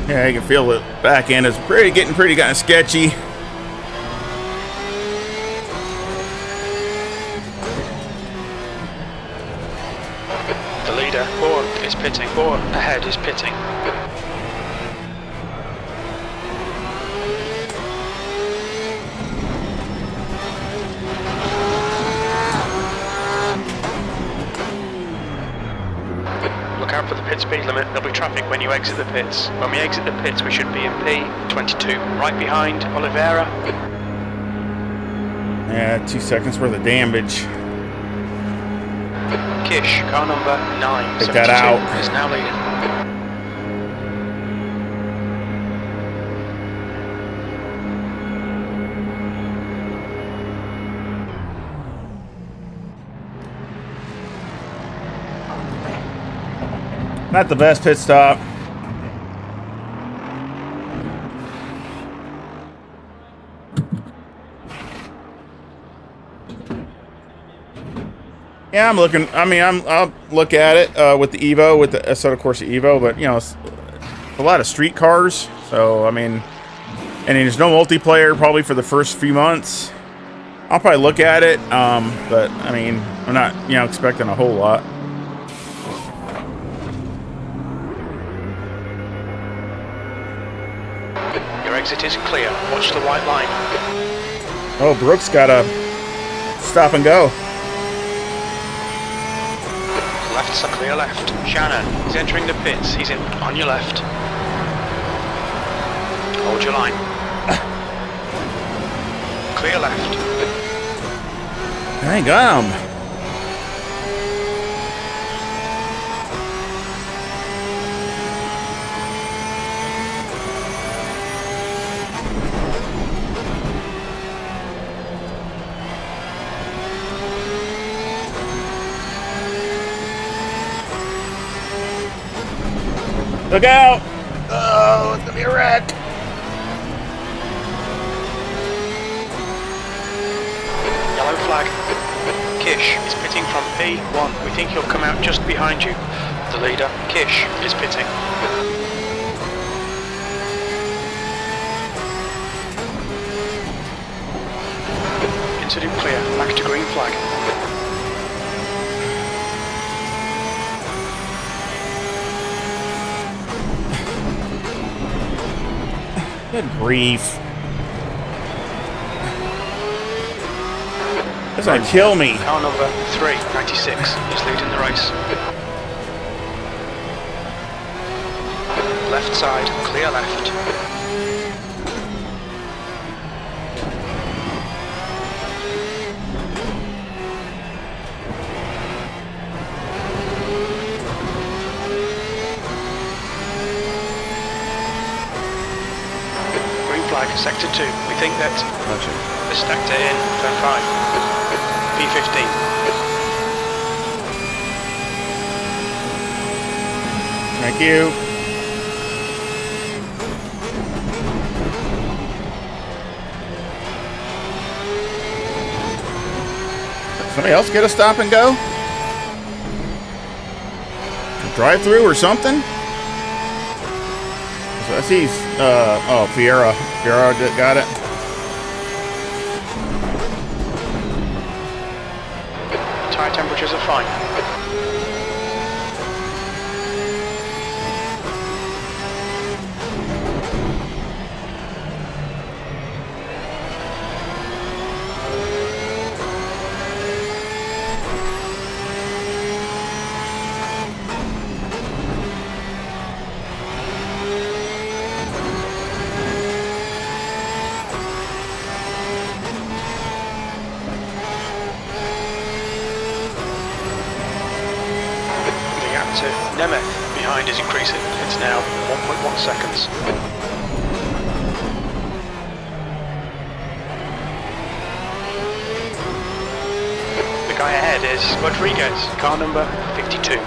Yeah, you can feel the back end is getting pretty kind of sketchy. The leader, or is pitting, or ahead is pitting. Look out for the pit speed limit. There'll be traffic when you exit the pits. When we exit the pits, we should be in P22, right behind Oliveira. Yeah, 2 seconds worth of damage. Kish, car number 972, Take that out. is now leading. Not the best pit stop. Yeah, I'm looking. I mean, I'll look at it with the Evo, with the Assetto Corsa Evo, but you know, it's a lot of street cars. So I mean, and there's no multiplayer probably for the first few months. I'll probably look at it, but I mean, I'm not expecting a whole lot. Your exit is clear. Watch the white line. Oh, Brooks got a stop and go. Left's a clear left. Shannon, he's entering the pits. He's in on your left. Hold your line. Clear left. Dang, Look out! Oh, it's gonna be a wreck. Yellow flag. Kish is pitting from P1. We think he'll come out just behind you. The leader, Kish, is pitting. Incident clear. Back to green flag. Good grief. That's gonna kill me. Car number 396 is leading the race. Left side, clear left. Flag, sector 2. We think that the sector in turn 5. P15. Thank you. Somebody else get a stop and go? A drive through or something? So I see, oh, Fiera got it. Tire temperatures are fine. To Nemeth behind is increasing. It's now 1.1 seconds. The guy ahead is Rodriguez, car number 52.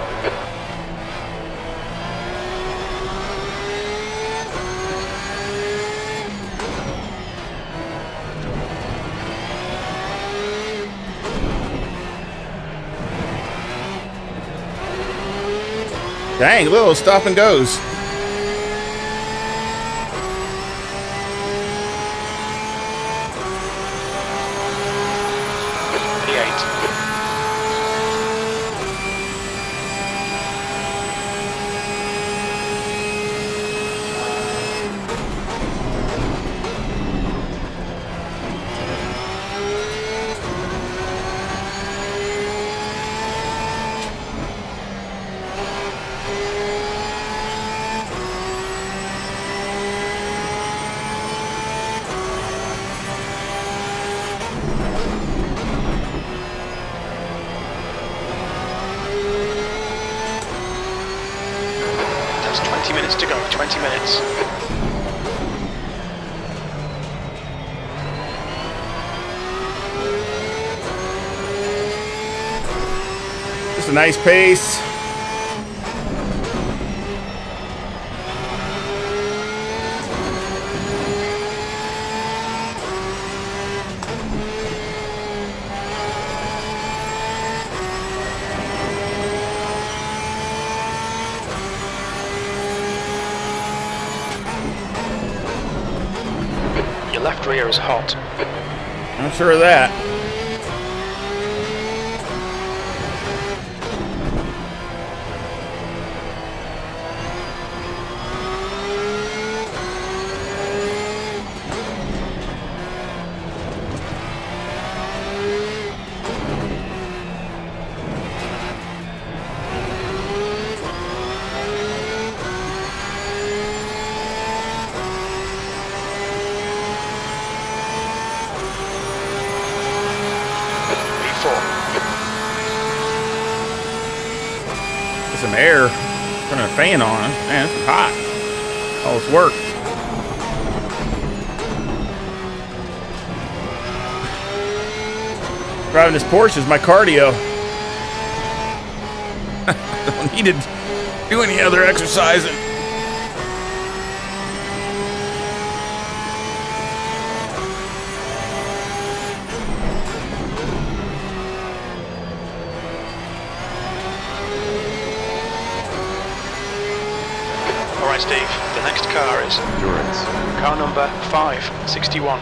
Dang, little stop and goes. P8. That's 20 minutes to go, 20 minutes. Just a nice pace. Your left rear is hot. I'm sure of that. Some air, turning a fan on. Man, it's hot. All this work. Driving this Porsche is my cardio. Don't need to do any other exercising. next car is Endurance. car number 561.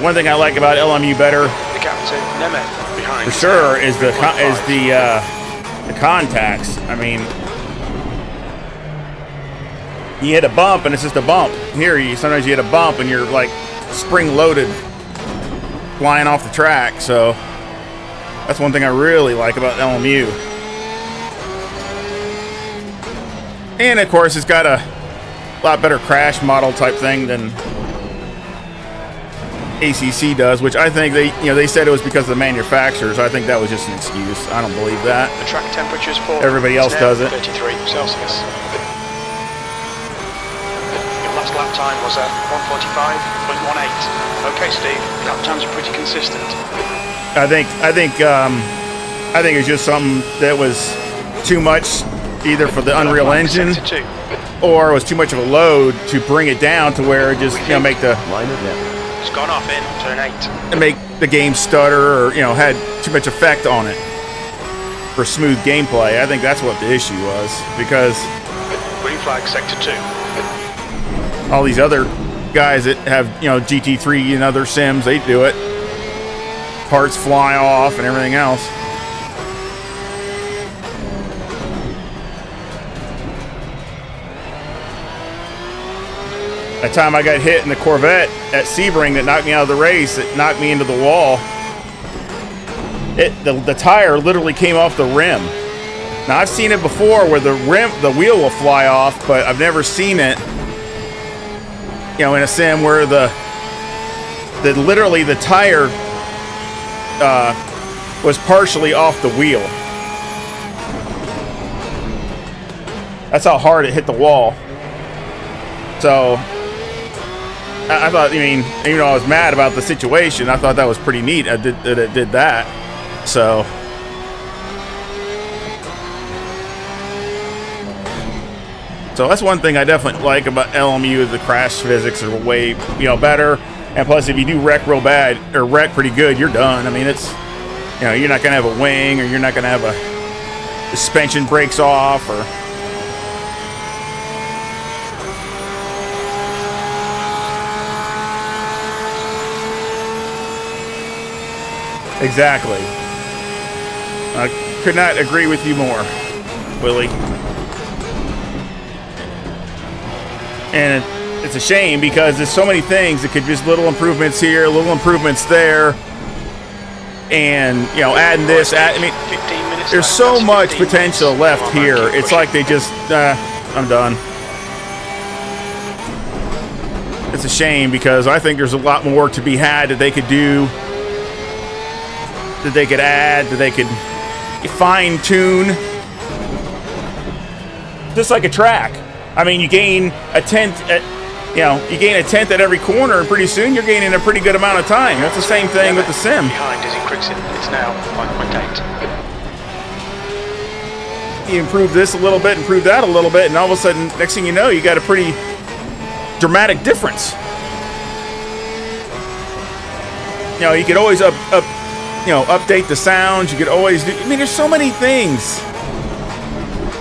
One thing I like about LMU better, The captain, Nemeth, behind. for sure, is the contacts. I mean, you hit a bump and it's just a bump. Here, sometimes you hit a bump and you're like spring loaded, flying off the track. So that's one thing I really like about LMU. And of course, it's got a lot better crash model type thing than ACC does, which I think they said it was because of the manufacturers. I think that was just an excuse. I don't believe that. The track temperature's for Everybody else does it. 33 Celsius. Your last lap time was at 1:45.18. Okay, Steve. Lap times are pretty consistent. I think it's just something that was too much, either for the Unreal Engine, or it was too much of a load to bring it down to where it just make the Line of net. It's gone off in turn 8. and make the game stutter, or had too much effect on it for smooth gameplay. I think that's what the issue was, because Green flag sector 2. all these other guys that have GT3 and other sims, they do it. Parts fly off and everything else. That time I got hit in the Corvette at Sebring that knocked me out of the race, it knocked me into the wall. The tire literally came off the rim. Now I've seen it before where the wheel will fly off, but I've never seen it, in a sim where literally the tire was partially off the wheel. That's how hard it hit the wall. So I thought, even though I was mad about the situation, I thought that was pretty neat that it did that. So that's one thing I definitely like about LMU, is the crash physics are way better. And plus, if you do wreck real bad or wreck pretty good, you're done. I mean, it's you're not gonna have a wing, or you're not gonna have a suspension breaks off, or exactly. I could not agree with you more, Willie. And it's a shame, because there's so many things. It could just little improvements here, little improvements there, and adding this. 15 minutes there's left. so That's much 15 potential minutes. left Come on, here. man, keep It's pushing. like they just, I'm done. It's a shame, because I think there's a lot more to be had that they could do, that they could add, that they could fine tune. Just like a track. I mean, you gain a tenth at every corner, and pretty soon you're gaining a pretty good amount of time. That's the same thing with the sim. Behind is increasing. It's now 5.8. You improve this a little bit, improve that a little bit, and all of a sudden, next thing you know, you got a pretty dramatic difference. You could always update the sounds. You could always do. There's so many things.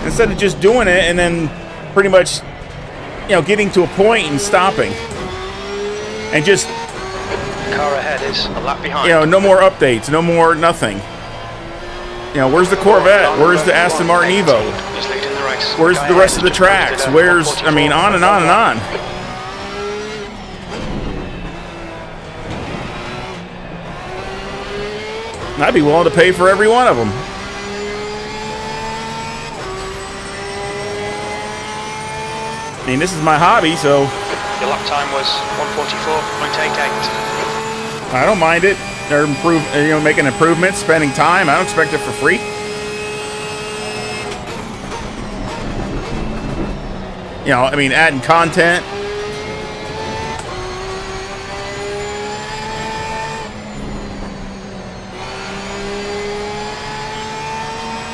Instead of just doing it and then pretty much, getting to a point and stopping, and just, Car ahead is a lap behind. no more updates, no more nothing. Where's the Corvette? Where's the Aston Martin Evo? He's leading the race. Where's the rest of the tracks? Where's, on and on and on. I'd be willing to pay for every one of them. This is my hobby, so Your lap time was 1:44.88. I don't mind it. They're making improvements, spending time. I don't expect it for free. Adding content.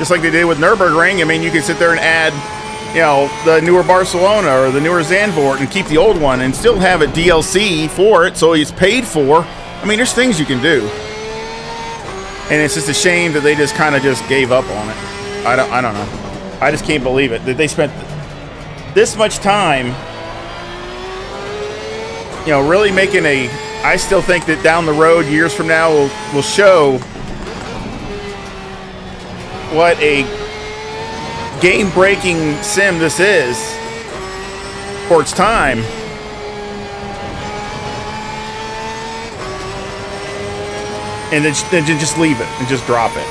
just like they did with Nürburgring. I mean, you could sit there and add, you know, the newer Barcelona or the newer Zandvoort and keep the old one and still have a DLC for it, so it's paid for. I mean, there's things you can do. And it's just a shame that they just kind of just gave up on it. I don't know. I just can't believe it that they spent this much time, you know, really making a. I still think that down the road, years from now, will show what a game-breaking sim this is for its time. And then just leave it and just drop it.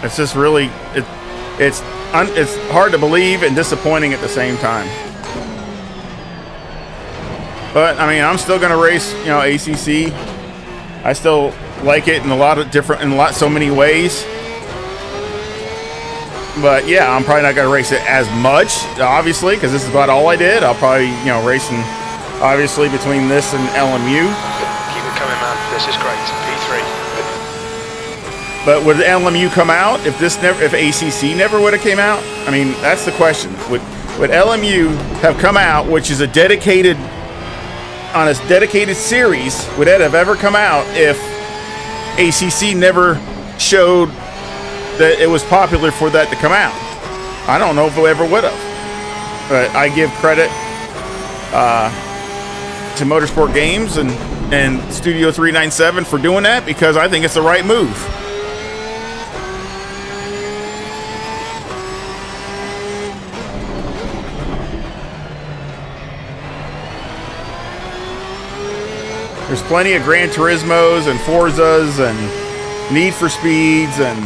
It's just really it's hard to believe and disappointing at the same time. But I mean, I'm still going to race, you know, ACC. I still like it in so many ways. But yeah, I'm probably not going to race it as much, obviously, because this is about all I did. I'll probably, you know, racing obviously between this and LMU. Keep it coming, man. This is great. P3. But would LMU come out if ACC never would have came out? I mean, that's the question. Would LMU have come out, which is a dedicated series, would it have ever come out if ACC never showed that it was popular for that to come out? I don't know if it ever would have. But I give credit to Motorsport Games and Studio 397 for doing that, because I think it's the right move. There's plenty of Gran Turismos and Forzas and Need for Speeds, and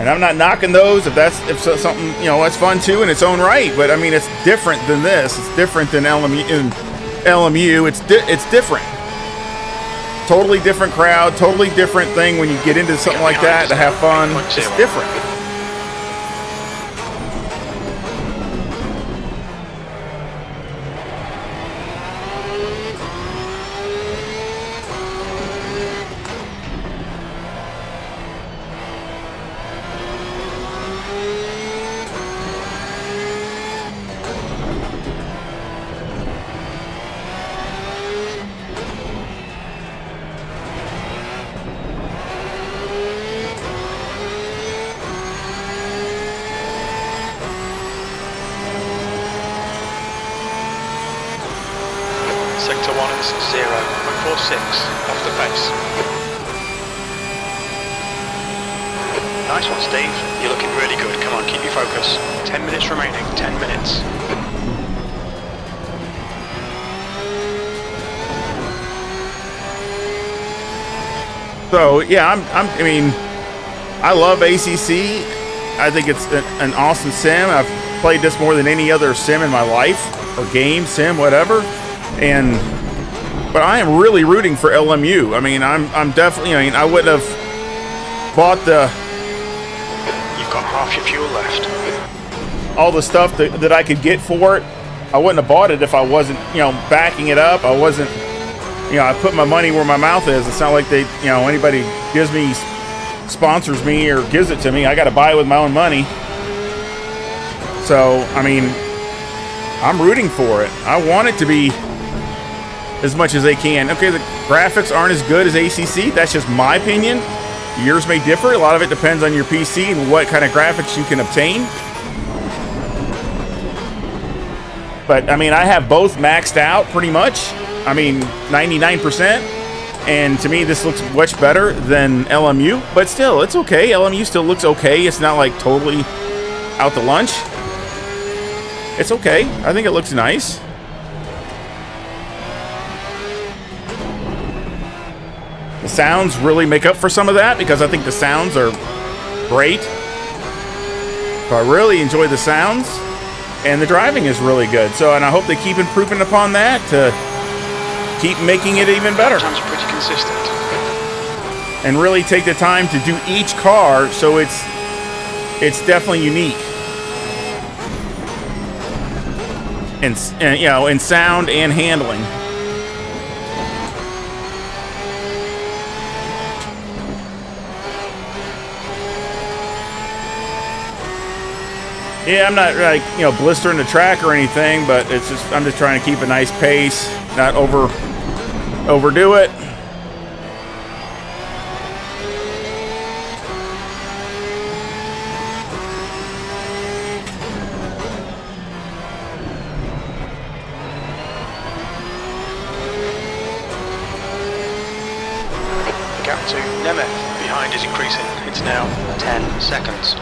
I'm not knocking those if something, you know, that's fun too in its own right. But I mean, it's different than this. It's different than LMU. It's different. Totally different crowd. Totally different thing when you get into something like that to have fun. It's different. Sector 1 and 0.46 off the pace. Nice one, Steve. You're looking really good. Come on, keep your focus. 10 minutes remaining. 10 minutes. So yeah, I mean, I love ACC. I think it's an awesome sim. I've played this more than any other sim in my life, or game, sim, whatever. But I am really rooting for LMU. I mean, I'm definitely. I mean, I wouldn't have bought You've got half your fuel left. All the stuff that I could get for it. I wouldn't have bought it if I wasn't, you know, backing it up. I wasn't, you know, I put my money where my mouth is. It's not like anybody sponsors me or gives it to me. I got to buy it with my own money. So I mean, I'm rooting for it. I want it to be as much as they can. Okay, the graphics aren't as good as ACC. That's just my opinion. Yours may differ. A lot of it depends on your PC and what kind of graphics you can obtain. But I mean, I have both maxed out pretty much. I mean, 99%. And to me, this looks much better than LMU. But still, it's okay. LMU still looks okay. It's not like totally out to lunch. It's okay. I think it looks nice. The sounds really make up for some of that, because I think the sounds are great. So I really enjoy the sounds, and the driving is really good. So, and I hope they keep improving upon that to keep making it even better. Sounds pretty consistent. And really take the time to do each car so it's it's definitely unique. And you know, in sound and handling. Yeah, I'm not like, you know, blistering the track or anything, but it's just, I'm just trying to keep a nice pace, not overdo it. Gap to Nemeth behind is increasing. It's now 10 seconds.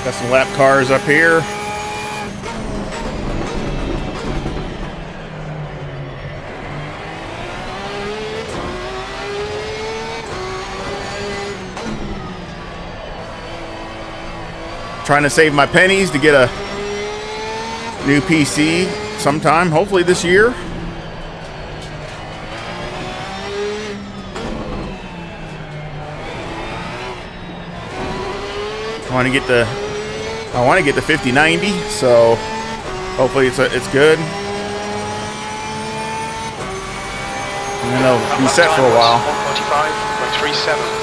Got some lap cars up here. Trying to save my pennies to get a new PC sometime, hopefully this year. I want to get the 5090, so hopefully it's good. And then it'll be set for a while. 145.37.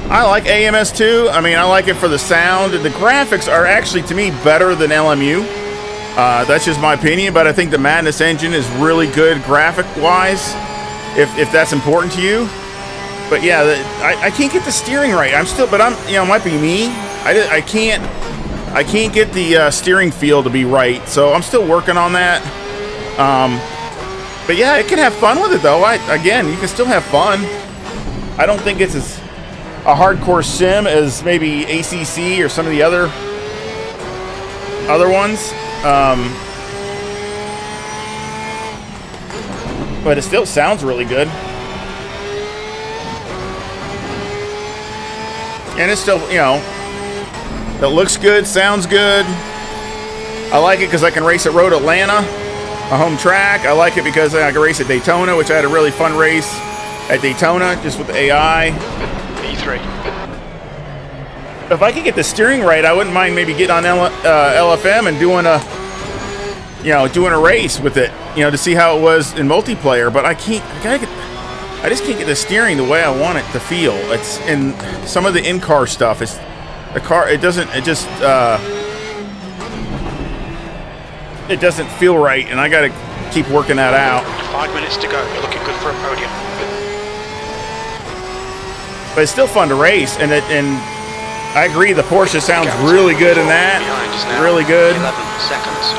I like AMS2. I mean, I like it for the sound. The graphics are actually, to me, better than LMU. That's just my opinion, but I think the Madness engine is really good graphic-wise, if that's important to you. But yeah, I can't get the steering right. You know, it might be me. I can't get the steering feel to be right, so I'm still working on that. But yeah, it can have fun with it though. Again, you can still have fun. I don't think it's as a hardcore sim as maybe ACC or some of the other ones. But it still sounds really good. And it's still, you know, it looks good, sounds good. I like it because I can race at Road Atlanta, a home track. I like it because I can race at Daytona, which I had a really fun race at Daytona, just with the AI. E3. If I could get the steering right, I wouldn't mind maybe getting on LFM and doing a race with it, you know, to see how it was in multiplayer. But I just can't get the steering the way I want it to feel. It's in some of the in-car stuff. It's the car. It doesn't feel right, and I got to keep working that out. 5 minutes to go. You're looking good for a podium. But it's still fun to race, and I agree. The Porsche sounds really good in that. Really good. 11 seconds.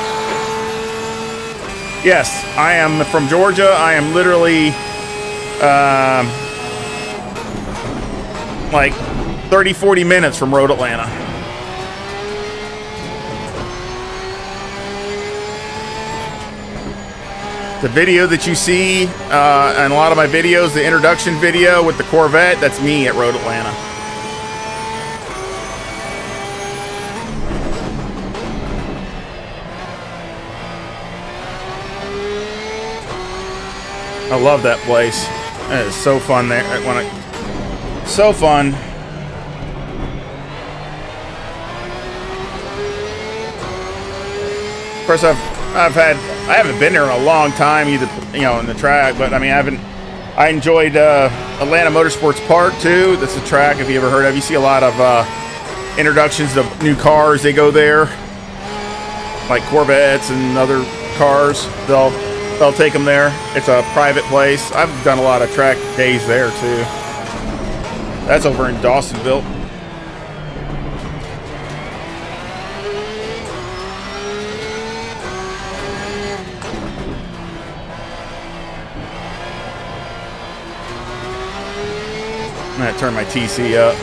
Yes, I am from Georgia. I am literally like 30-40 minutes from Road Atlanta. The video that you see in a lot of my videos, the introduction video with the Corvette, that's me at Road Atlanta. I love that place. It is so fun there. So fun. Of course, I haven't been there in a long time either, you know, in the track, but I mean, I enjoyed Atlanta Motorsports Park too. That's a track, if you ever heard of. You see a lot of introductions to new cars. They go there, like Corvettes and other cars. They'll take them there. It's a private place. I've done a lot of track days there too. That's over in Dawsonville. I'm gonna turn my TC up.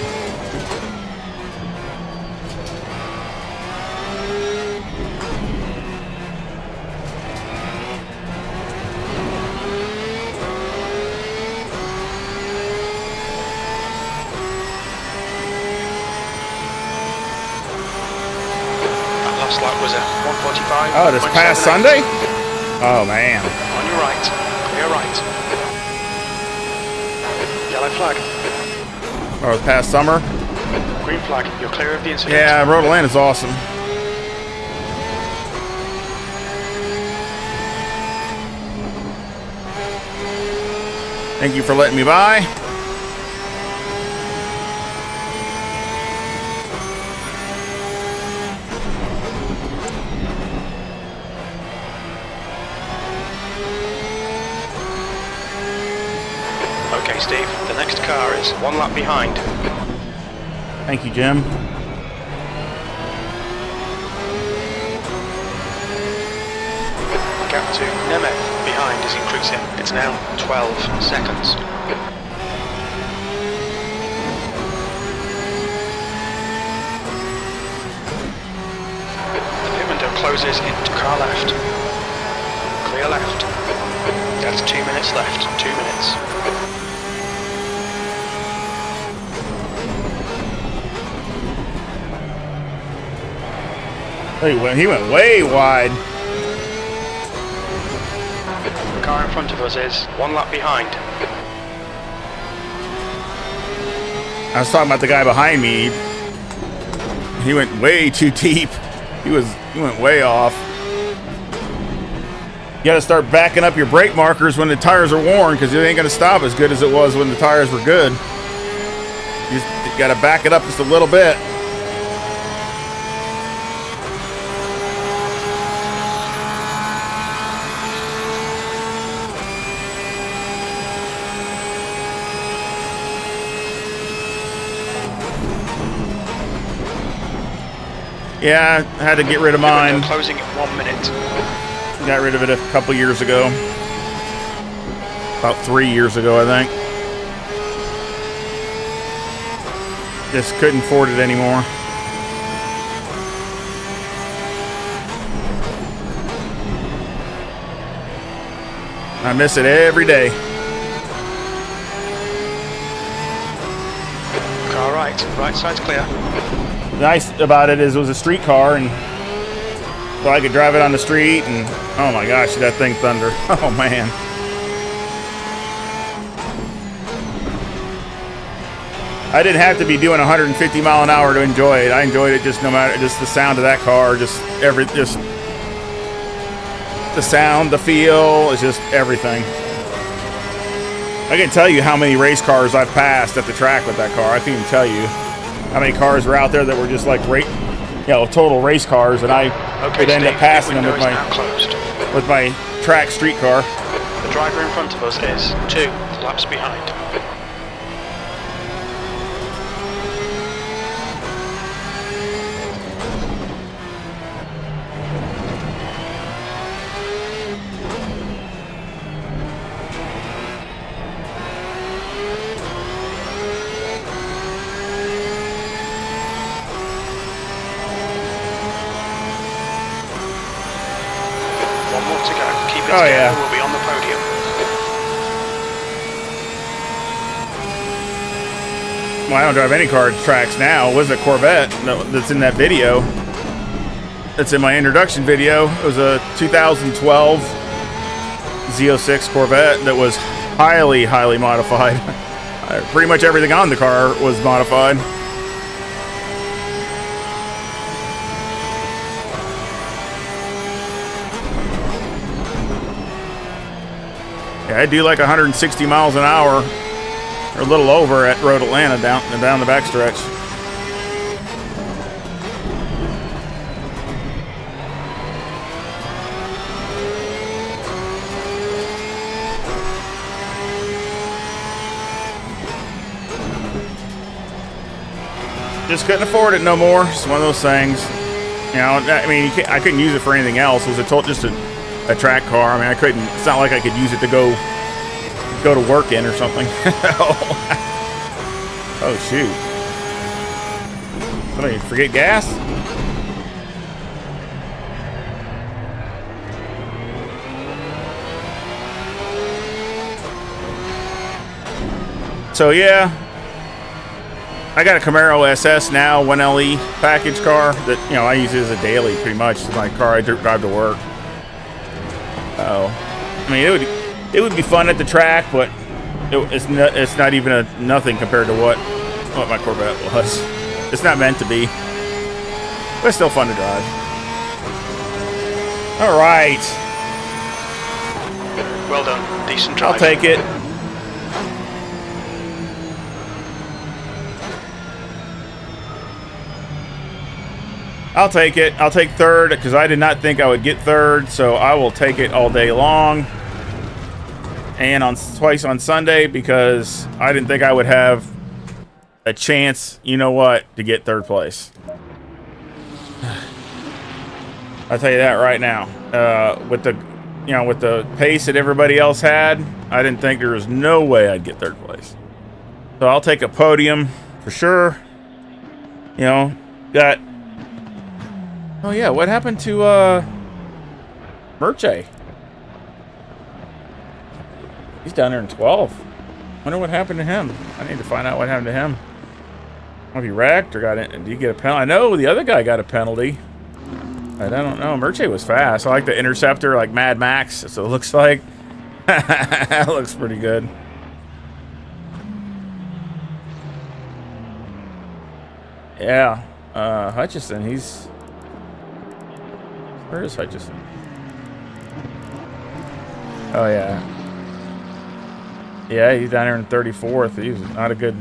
last lap was at 1:45. Oh, this past Sunday? Oh, man. On your right. Clear right. Yellow flag. Oh, past summer? Green flag. You're clear of the incident. Yeah, Road Atlanta's awesome. Thank you for letting me by. Okay, Steve. The next car is 1 lap behind. Thank you, Jim. The gap to Nemeth behind is increasing. It's now 12 seconds. The pit window closes into car left. Clear left. That's 2 minutes left. 2 minutes. He went way wide. The car in front of us is 1 lap behind. I was talking about the guy behind me. He went way too deep. He went way off. You got to start backing up your brake markers when the tires are worn, because it ain't going to stop as good as it was when the tires were good. You just got to back it up just a little bit. Yeah, I had to get rid of mine. Closing in 1 minute. Got rid of it a couple years ago. About 3 years ago, I think. Just couldn't afford it anymore. I miss it every day. Car right side's clear. Nice about it is it was a street car, and so I could drive it on the street, and oh my gosh, that thing thunder. Oh man. I didn't have to be doing 150 mile an hour to enjoy it. I enjoyed it just no matter, just the sound of that car, just the sound, the feel, it's just everything. I can tell you how many race cars I've passed at the track with that car. I can even tell you how many cars were out there that were just like total race cars, and I would end up passing them with my track street car. The driver in front of us is 2 laps behind. Oh yeah. We'll be on the podium. Well, I don't drive any car tracks now. It was a Corvette that's in that video. That's in my introduction video. It was a 2012 Z06 Corvette that was highly, highly modified. Pretty much everything on the car was modified. Yeah, I do like 160 miles an hour, or a little over at Road Atlanta down the backstretch. Just couldn't afford it no more. It's one of those things. You know, I mean, I couldn't use it for anything else. It was just a track car. I mean, I couldn't. It's not like I could use it to go to work in or something. Oh shoot! Somebody forget gas? So yeah, I got a Camaro SS now, 1LE package car that, you know, I use it as a daily pretty much. It's my car I drive to work. Oh, I mean, it would be fun at the track, but it's not even a nothing compared to what my Corvette was. It's not meant to be, but it's still fun to drive. All right. Well done. Decent drive. I'll take it. I'll take it. I'll take third because I did not think I would get third, so I will take it all day long. And twice on Sunday because I didn't think I would have a chance, you know what, to get third place. I'll tell you that right now. With the pace that everybody else had, I didn't think there was no way I'd get third place. So I'll take a podium for sure. You know, got. Oh yeah, what happened to Merche? He's down there in 12th. Wonder what happened to him. I need to find out what happened to him. I don't know if he wrecked or got in. Did he get a penalty? I know the other guy got a penalty. I don't know. Merche was fast. I like the Interceptor, like Mad Max. So it looks like. That looks pretty good. Yeah. Hutchison, he's... Where is Hutchison? Oh, yeah. Yeah, he's down here in 34th. He's not a good...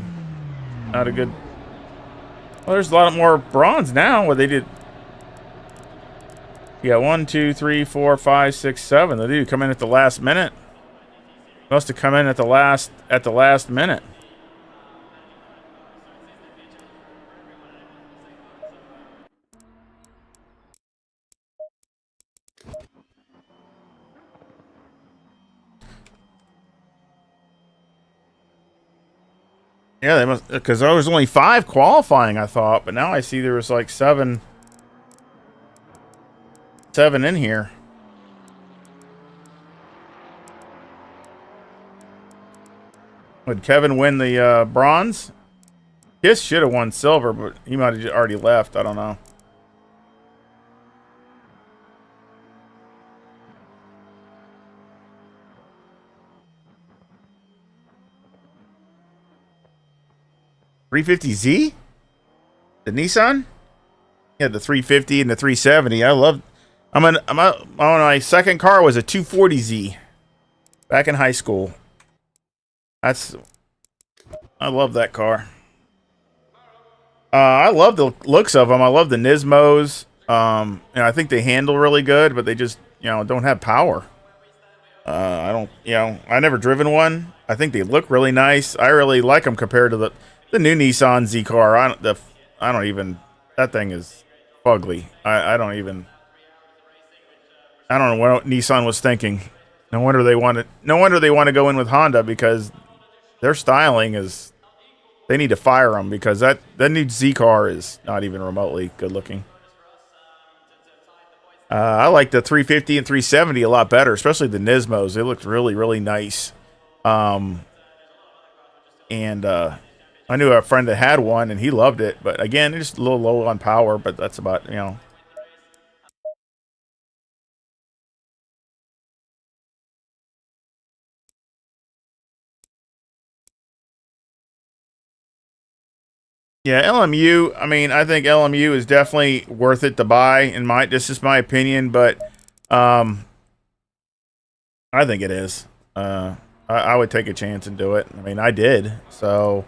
Well, there's a lot more bronze now. What they did... Yeah, 1, 2, 3, 4, 5, 6, 7. They did come in at the last minute. Must have come in at the last minute. Yeah, they must, because there was only 5 qualifying, I thought, but now I see there was like 7 in here. Would Kevin win the bronze? Kiss should have won silver, but he might have already left. I don't know. $350Z? The Nissan? Yeah, the 350 and the 370. I love. My second car was a 240Z back in high school. I love that car. I love the looks of them. I love the Nismos. I think they handle really good, but they just, don't have power. I never driven one. I think they look really nice. I really like them compared to the new Nissan Z car. That thing is fugly. I don't know what Nissan was thinking. No wonder they want to go in with Honda, because their styling is, they need to fire them, because that new Z car is not even remotely good looking. I like the 350 and 370 a lot better, especially the Nismos. They looked really, really nice. I knew a friend that had one and he loved it, but again, it's just a little low on power, but that's about, Yeah, LMU, I think LMU is definitely worth it to buy, this is my opinion, but I think it is. I would take a chance and do it. I did. So,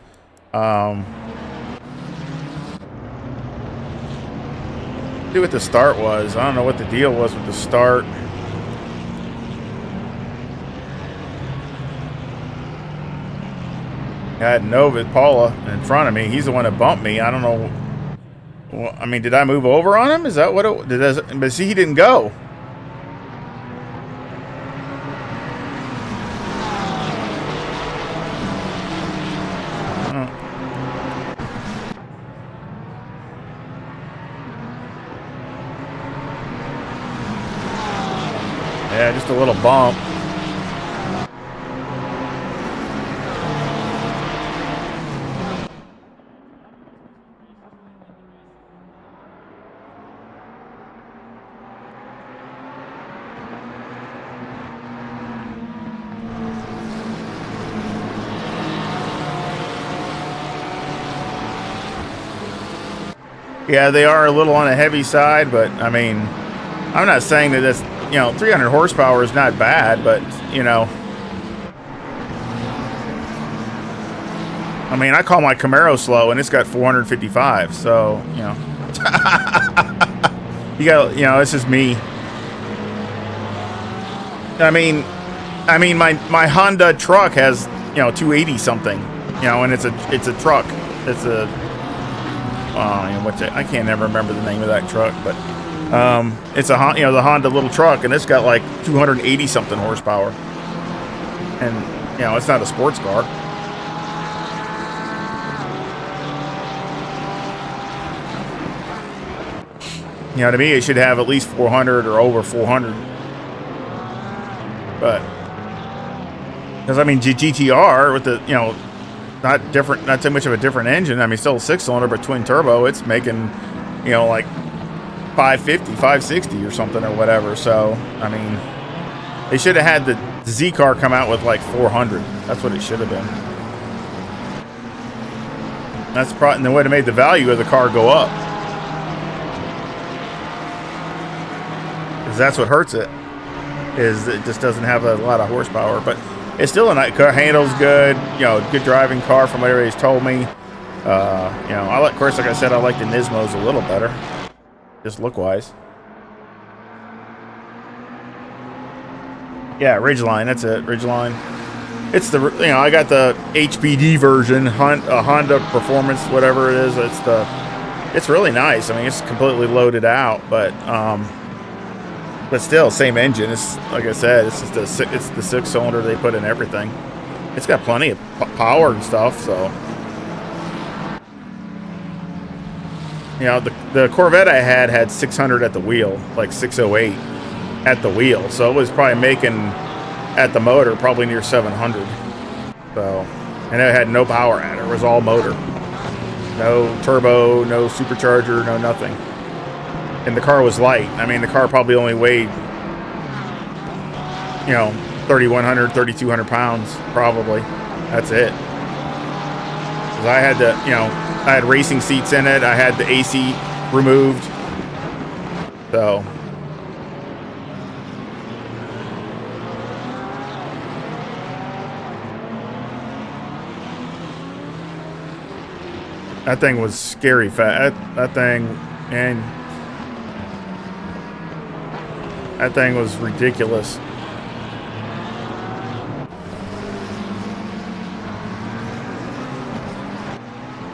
see what the start was. I don't know what the deal was with the start. I had Nova Paula in front of me. He's the one that bumped me. I don't know. Well, did I move over on him? Is that what it did? But see, he didn't go. Yeah, just a little bump. Yeah, they are a little on the heavy side, but I mean, I'm not saying that that's, 300 horsepower is not bad, but, I mean, I call my Camaro slow, and it's got 455, so, you got, it's just me. I mean, my Honda truck has, 280 something, and it's a truck. It's a, I can't never remember the name of that truck, but it's a, the Honda little truck, and it's got like 280 something horsepower, and it's not a sports car. To me, it should have at least 400 or over 400. But because I mean, GTR with the not too much of a different engine. I mean, still a 6-cylinder, but twin turbo. It's making like 550, 560 or something or whatever. So I mean, they should have had the Z car come out with like 400. That's what it should have been. That's probably, and they would have made the value of the car go up. Because that's what hurts it. Is it just doesn't have a lot of horsepower, but it's still a nice car. Handles good, good driving car from what everybody's told me. Of course, like I said, I like the Nismos a little better, just look wise. Yeah, Ridgeline, that's it, Ridgeline. It's the, I got the HPD version, Honda Performance, whatever it is. It's really nice. I mean, it's completely loaded out, but still, same engine. It's like I said, it's just it's the 6-cylinder they put in everything. It's got plenty of power and stuff. So, the Corvette I had 600 at the wheel, like 608 at the wheel. So it was probably making at the motor probably near 700. So, and it had no power at it. It was all motor, no turbo, no supercharger, no nothing. And the car was light. I mean, the car probably only weighed, 3,100, 3,200 pounds, probably. That's it. Because I had I had racing seats in it. I had the AC removed. So. That thing was scary fat. That thing, and that thing was ridiculous.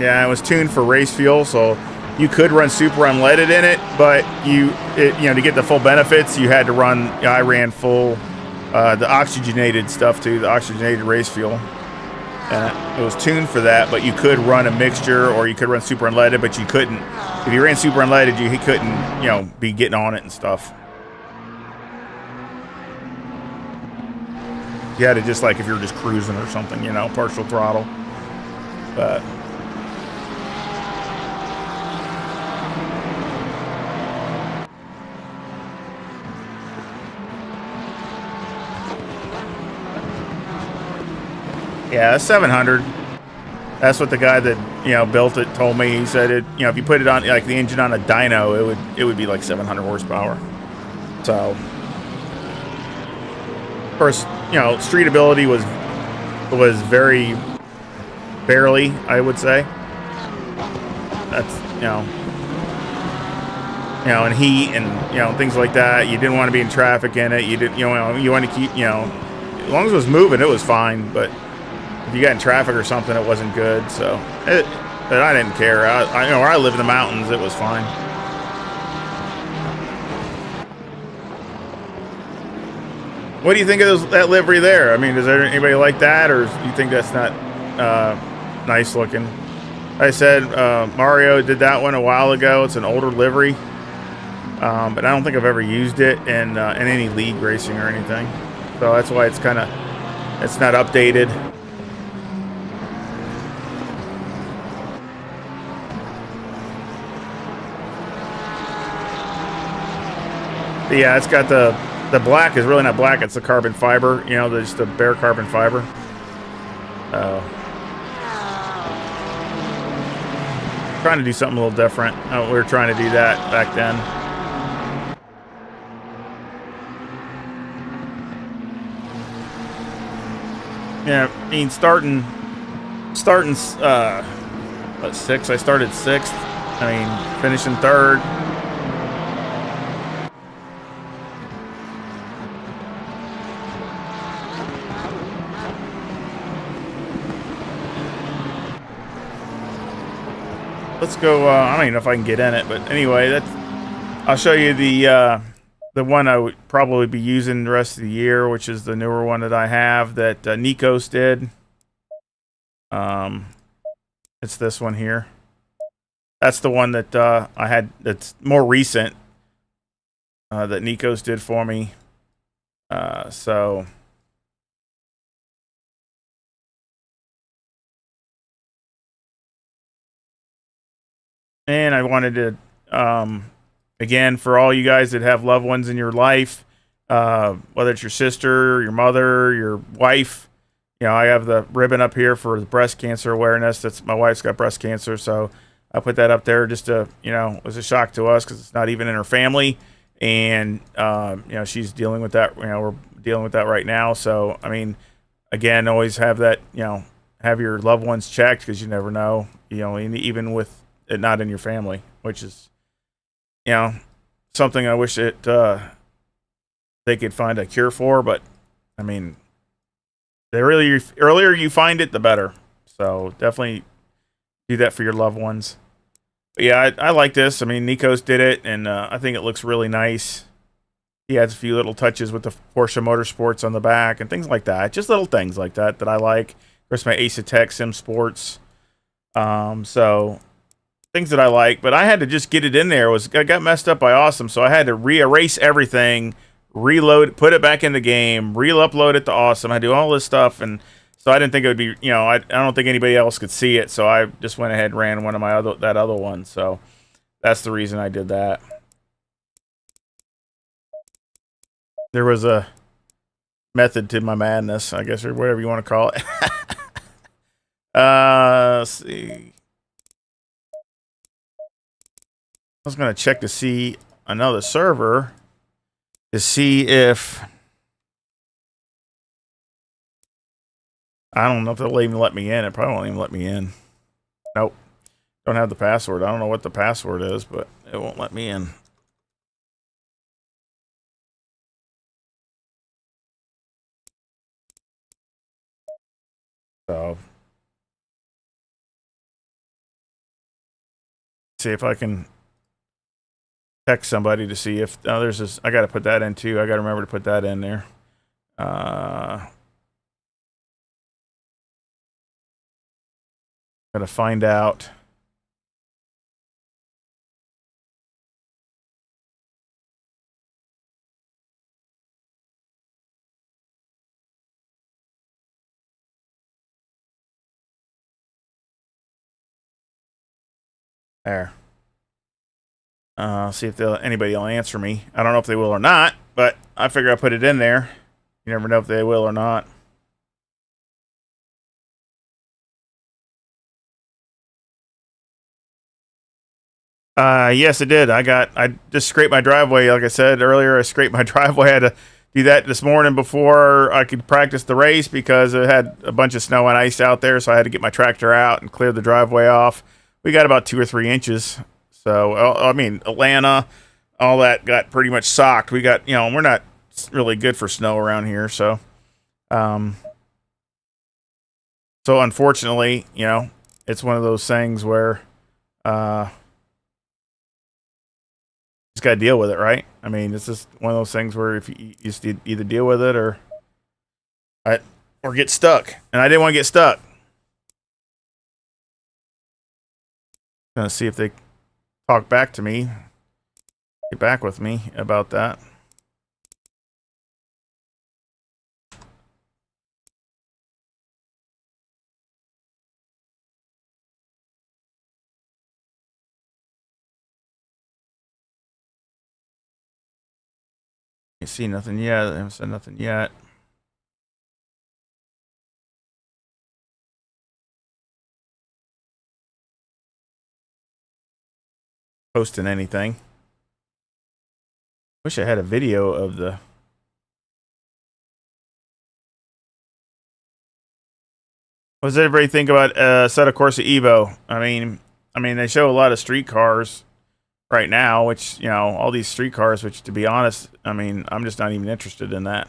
Yeah, it was tuned for race fuel, so you could run super unleaded in it, but to get the full benefits, you had to run. I ran full, the oxygenated stuff too, the oxygenated race fuel. And it was tuned for that, but you could run a mixture, or you could run super unleaded, but you couldn't. If you ran super unleaded, you couldn't, be getting on it and stuff. You had to just, like, if you were just cruising or something, partial throttle. But yeah, 700. That's what the guy that built it told me. He said it. If you put it on like the engine on a dyno, it would be like 700 horsepower. So, of course, streetability was very barely, I would say. That's and heat and things like that. You didn't want to be in traffic in it. You didn't you want to keep as long as it was moving, it was fine. But if you got in traffic or something, it wasn't good. So I didn't care. Where I live in the mountains, it was fine. What do you think of that livery there? I mean, does anybody like that, or do you think that's not nice looking? I said Mario did that one a while ago. It's an older livery, but I don't think I've ever used it in any league racing or anything. So that's why it's not updated. But yeah, it's got the black is really not black. It's the carbon fiber. Just the bare carbon fiber. trying to do something a little different. We were trying to do that back then. Yeah, I mean, starting, what, sixth? I started sixth. I mean, finishing third. Let's go. I don't even know if I can get in it, but anyway, I'll show you the one I would probably be using the rest of the year, which is the newer one that I have that Nikos did. It's this one here. That's the one that I had. That's more recent. That Nikos did for me. So. And I wanted to, again, for all you guys that have loved ones in your life, whether it's your sister, your mother, your wife, you know, I have the ribbon up here for the breast cancer awareness. That's my wife's got breast cancer, so I put that up there just to, you know, it was a shock to us because it's not even in her family, and you know, she's dealing with that. You know, we're dealing with that right now. So, I mean, again, always have that, you know, have your loved ones checked because you never know, you know, even with it not in your family, which is, you know, something I wish that they could find a cure for. But I mean, the earlier you find it, the better. So definitely do that for your loved ones. But yeah, I like this. I mean, Nikos did it, and I think it looks really nice. He adds a few little touches with the Porsche Motorsports on the back and things like that. Just little things like that that I like. Of course, my ACC Sim Sports. So things that I like, but I had to just get it in there. I got messed up by Awesome, so I had to re-erase everything, reload, put it back in the game, re-upload it to Awesome. I do all this stuff, and so I didn't think it would be, you know, I don't think anybody else could see it, so I just went ahead and ran one of my that other one. So that's the reason I did that. There was a method to my madness, I guess, or whatever you want to call it. Let's see. I was going to check to see another server to see if, I don't know if they'll even let me in. It probably won't even let me in. Nope. Don't have the password. I don't know what the password is, but it won't let me in. So, see if I can text somebody to see if, oh, there's this, I got to put that in too. I got to remember to put that in there. Got to find out. There. See if anybody will answer me. I don't know if they will or not, but I figure I put it in there. You never know if they will or not. Yes, it did. I just scraped my driveway. Like I said earlier, I scraped my driveway. I had to do that this morning before I could practice the race because it had a bunch of snow and ice out there. So I had to get my tractor out and clear the driveway off. We got about 2 or 3 inches. So, I mean, Atlanta, all that got pretty much socked. We got, you know, we're not really good for snow around here. So, so unfortunately, you know, it's one of those things where, just got to deal with it, right? I mean, it's just one of those things where if you just either deal with it or get stuck. And I didn't want to get stuck. Gonna see if they talk back to me, get back with me about that. You see nothing yet. I haven't said nothing yet. posting anything. Wish I had a video of the. What does everybody think about Assetto Corsa Evo? I mean, they show a lot of street cars right now, which, you know, all these street cars, which, to be honest, I mean, I'm just not even interested in that.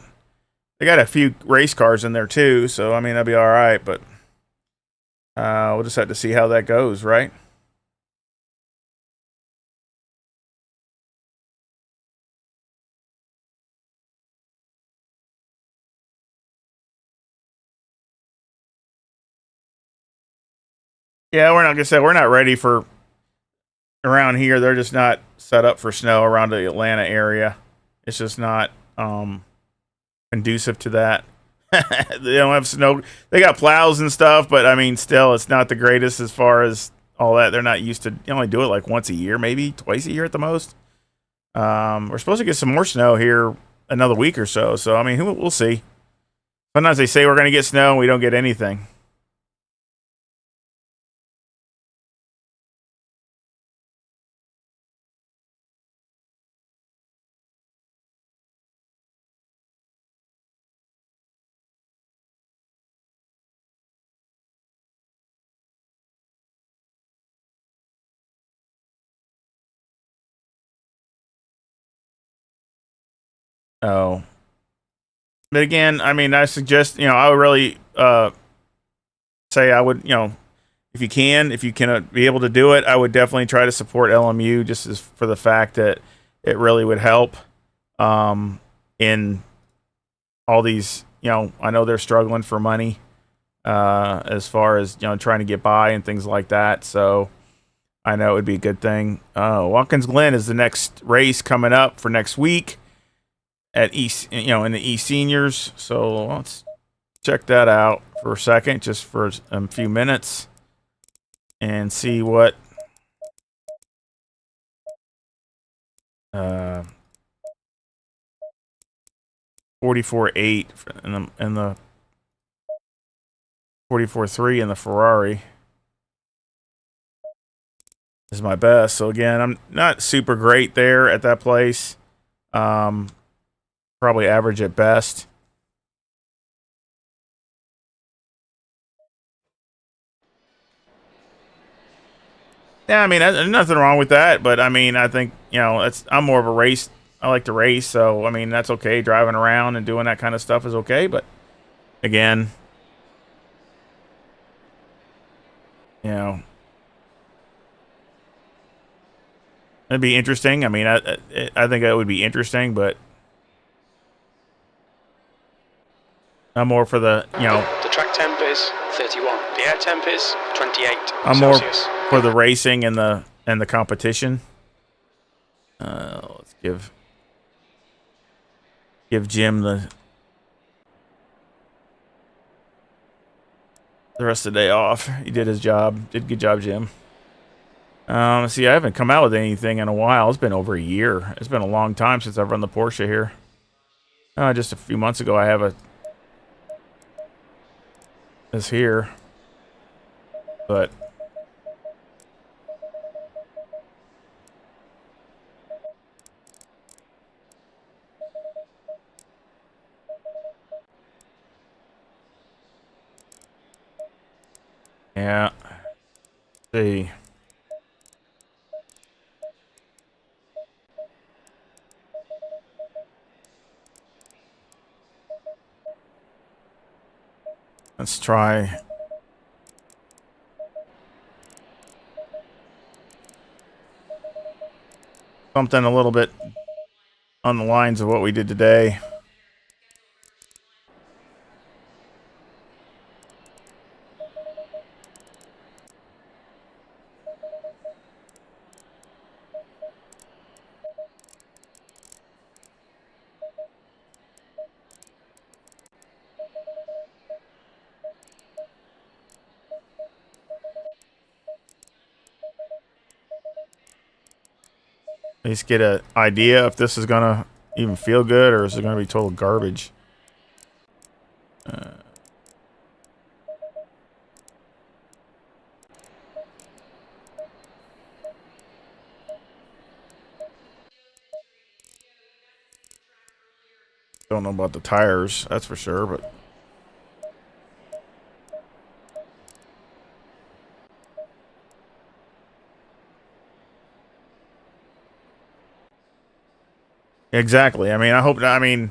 They got a few race cars in there too, so I mean, that'd be all right, but we'll just have to see how that goes, right? Yeah, we're not gonna say we're not ready for around here. They're just not set up for snow around the Atlanta area. It's just not conducive to that. They don't have snow. They got plows and stuff, but I mean, still, it's not the greatest as far as all that. They're not used to. They only do it like once a year, maybe twice a year at the most. We're supposed to get some more snow here another week or so. So I mean, we'll see. Sometimes they say we're going to get snow and we don't get anything. Oh, but again, I mean, I suggest, you know, I would really say I would, you know, if you can be able to do it, I would definitely try to support LMU just as for the fact that it really would help in all these, you know, I know they're struggling for money as far as, you know, trying to get by and things like that. So I know it would be a good thing. Watkins Glen is the next race coming up for next week at in the eSENIORS. So let's check that out for a second, just for a few minutes, and see what 44.8 in the 44.3 in the Ferrari is my best. So again, I'm not super great there at that place. Probably average at best. Yeah, I mean, there's nothing wrong with that, but I mean, I think, you know, I'm more of a race. I like to race, so I mean, that's okay. Driving around and doing that kind of stuff is okay, but again, you know, it'd be interesting. I mean, I think that would be interesting, but I'm more for the, you know, The track temp is 31. The air temp is 28 I'm more Celsius. for the racing and the competition. Let's give Jim the rest of the day off. He did his job. Did a good job, Jim. See, I haven't come out with anything in a while. It's been over a year. It's been a long time since I've run the Porsche here. Just a few months ago, I have this here, but yeah. Let's see. Let's try something a little bit on the lines of what we did today. At least get an idea if this is gonna even feel good or is it gonna be total garbage. Don't know about the tires, that's for sure, but exactly. I mean,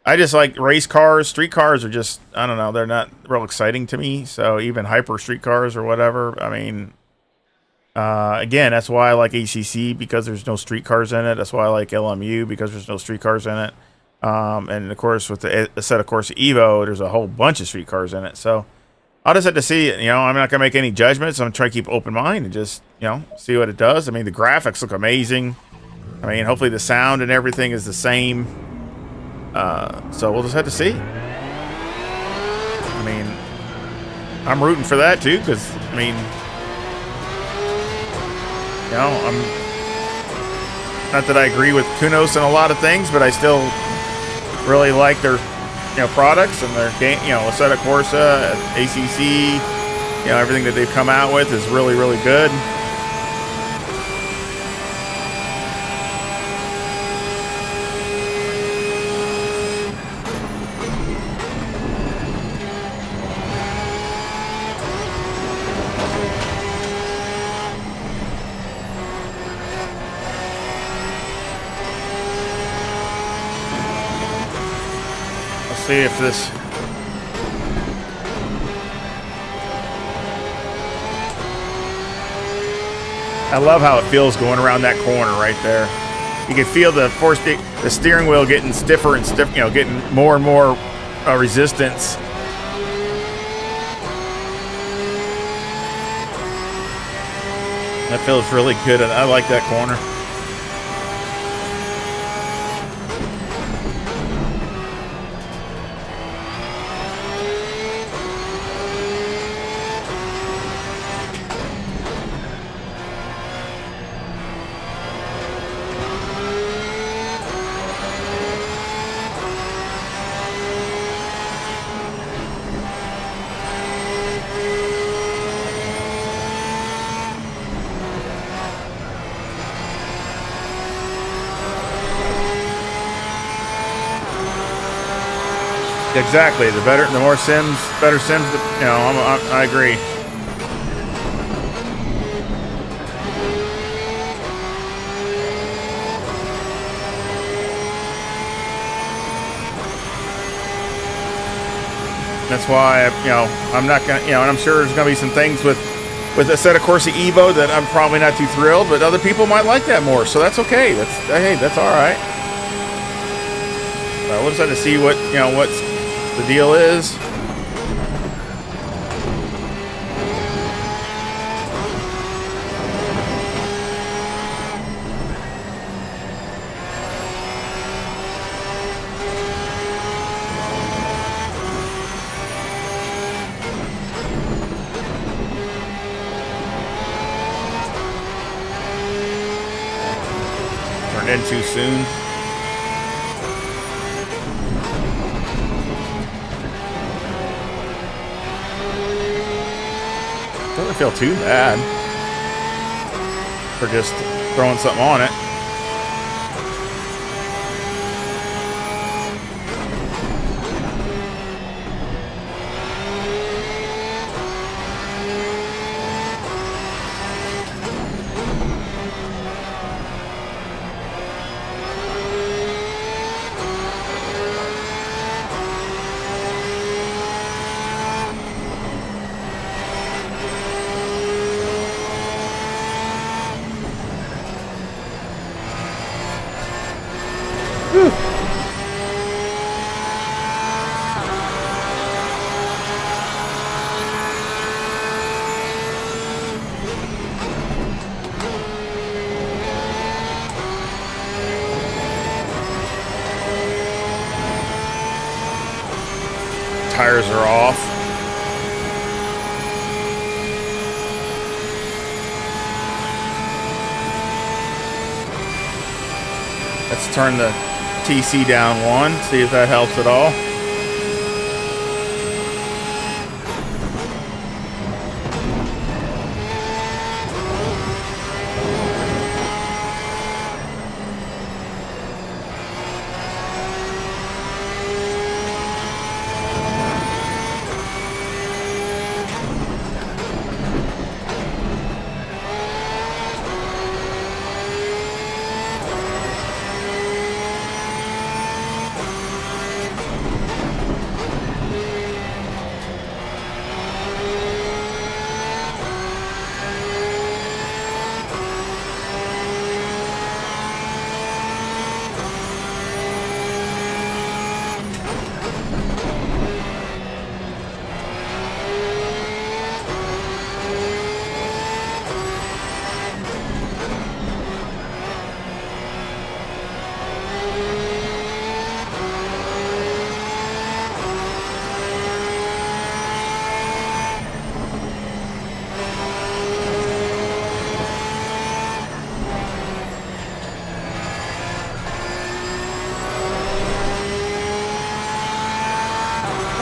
I just like race cars. Street cars are just, I don't know, they're not real exciting to me. So even hyper street cars or whatever, I mean, again, that's why I like ACC, because there's no street cars in it. That's why I like LMU, because there's no street cars in it. And of course, with the set of course Evo, there's a whole bunch of street cars in it. So I'll just have to see it. You know, I'm not gonna make any judgments. I'm trying to keep open mind and just, you know, see what it does. I mean, the graphics look amazing. I mean, hopefully the sound and everything is the same. So we'll just have to see. I mean, I'm rooting for that too, because I mean, you know, I'm not that I agree with Kunos in a lot of things, but I still really like their, you know, products and their game. You know, Assetto Corsa, ACC, you know, everything that they've come out with is really, really good. See if this I love how it feels going around that corner right there. You can feel the the steering wheel getting stiffer and stiffer, you know, getting more and more resistance. That feels really good, and I like that corner. Exactly. The more sims, better sims. You know, I agree. That's why I'm not gonna, and I'm sure there's gonna be some things with Assetto Corsa Evo that I'm probably not too thrilled, but other people might like that more. So that's okay. That's all right. We'll just have to see what what's the deal is. Turned in too soon. Doesn't feel too bad for just throwing something on it. Tires are off. Let's turn the TC down one, see if that helps at all.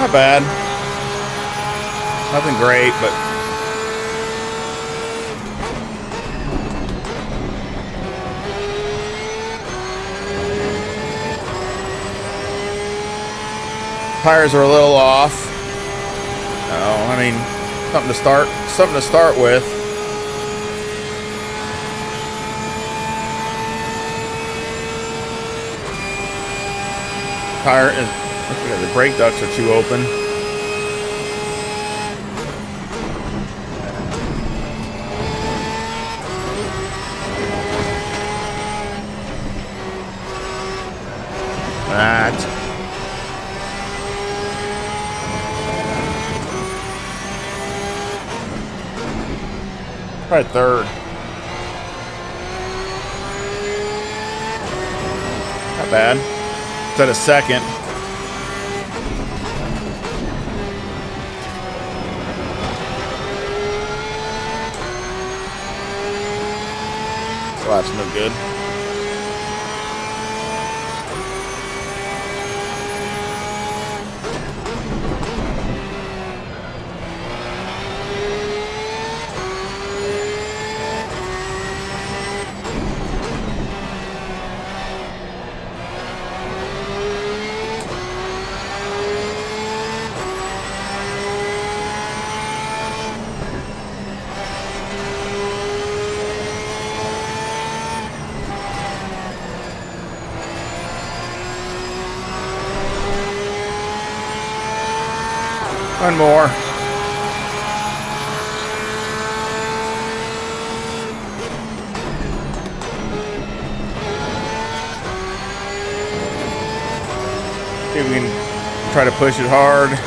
Not bad. Nothing great, but tires are a little off. Oh, I mean, something to start with. Tire is, the brake ducts are too open. That. Try third. Not bad. It's at a second. So that's no good. One more. See if we can try to push it hard.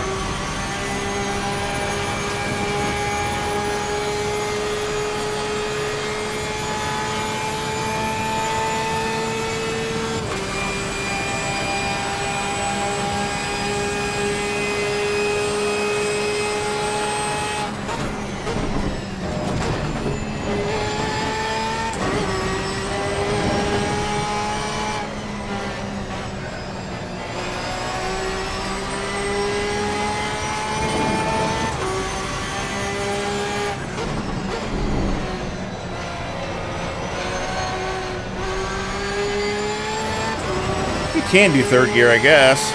Can do third gear, I guess.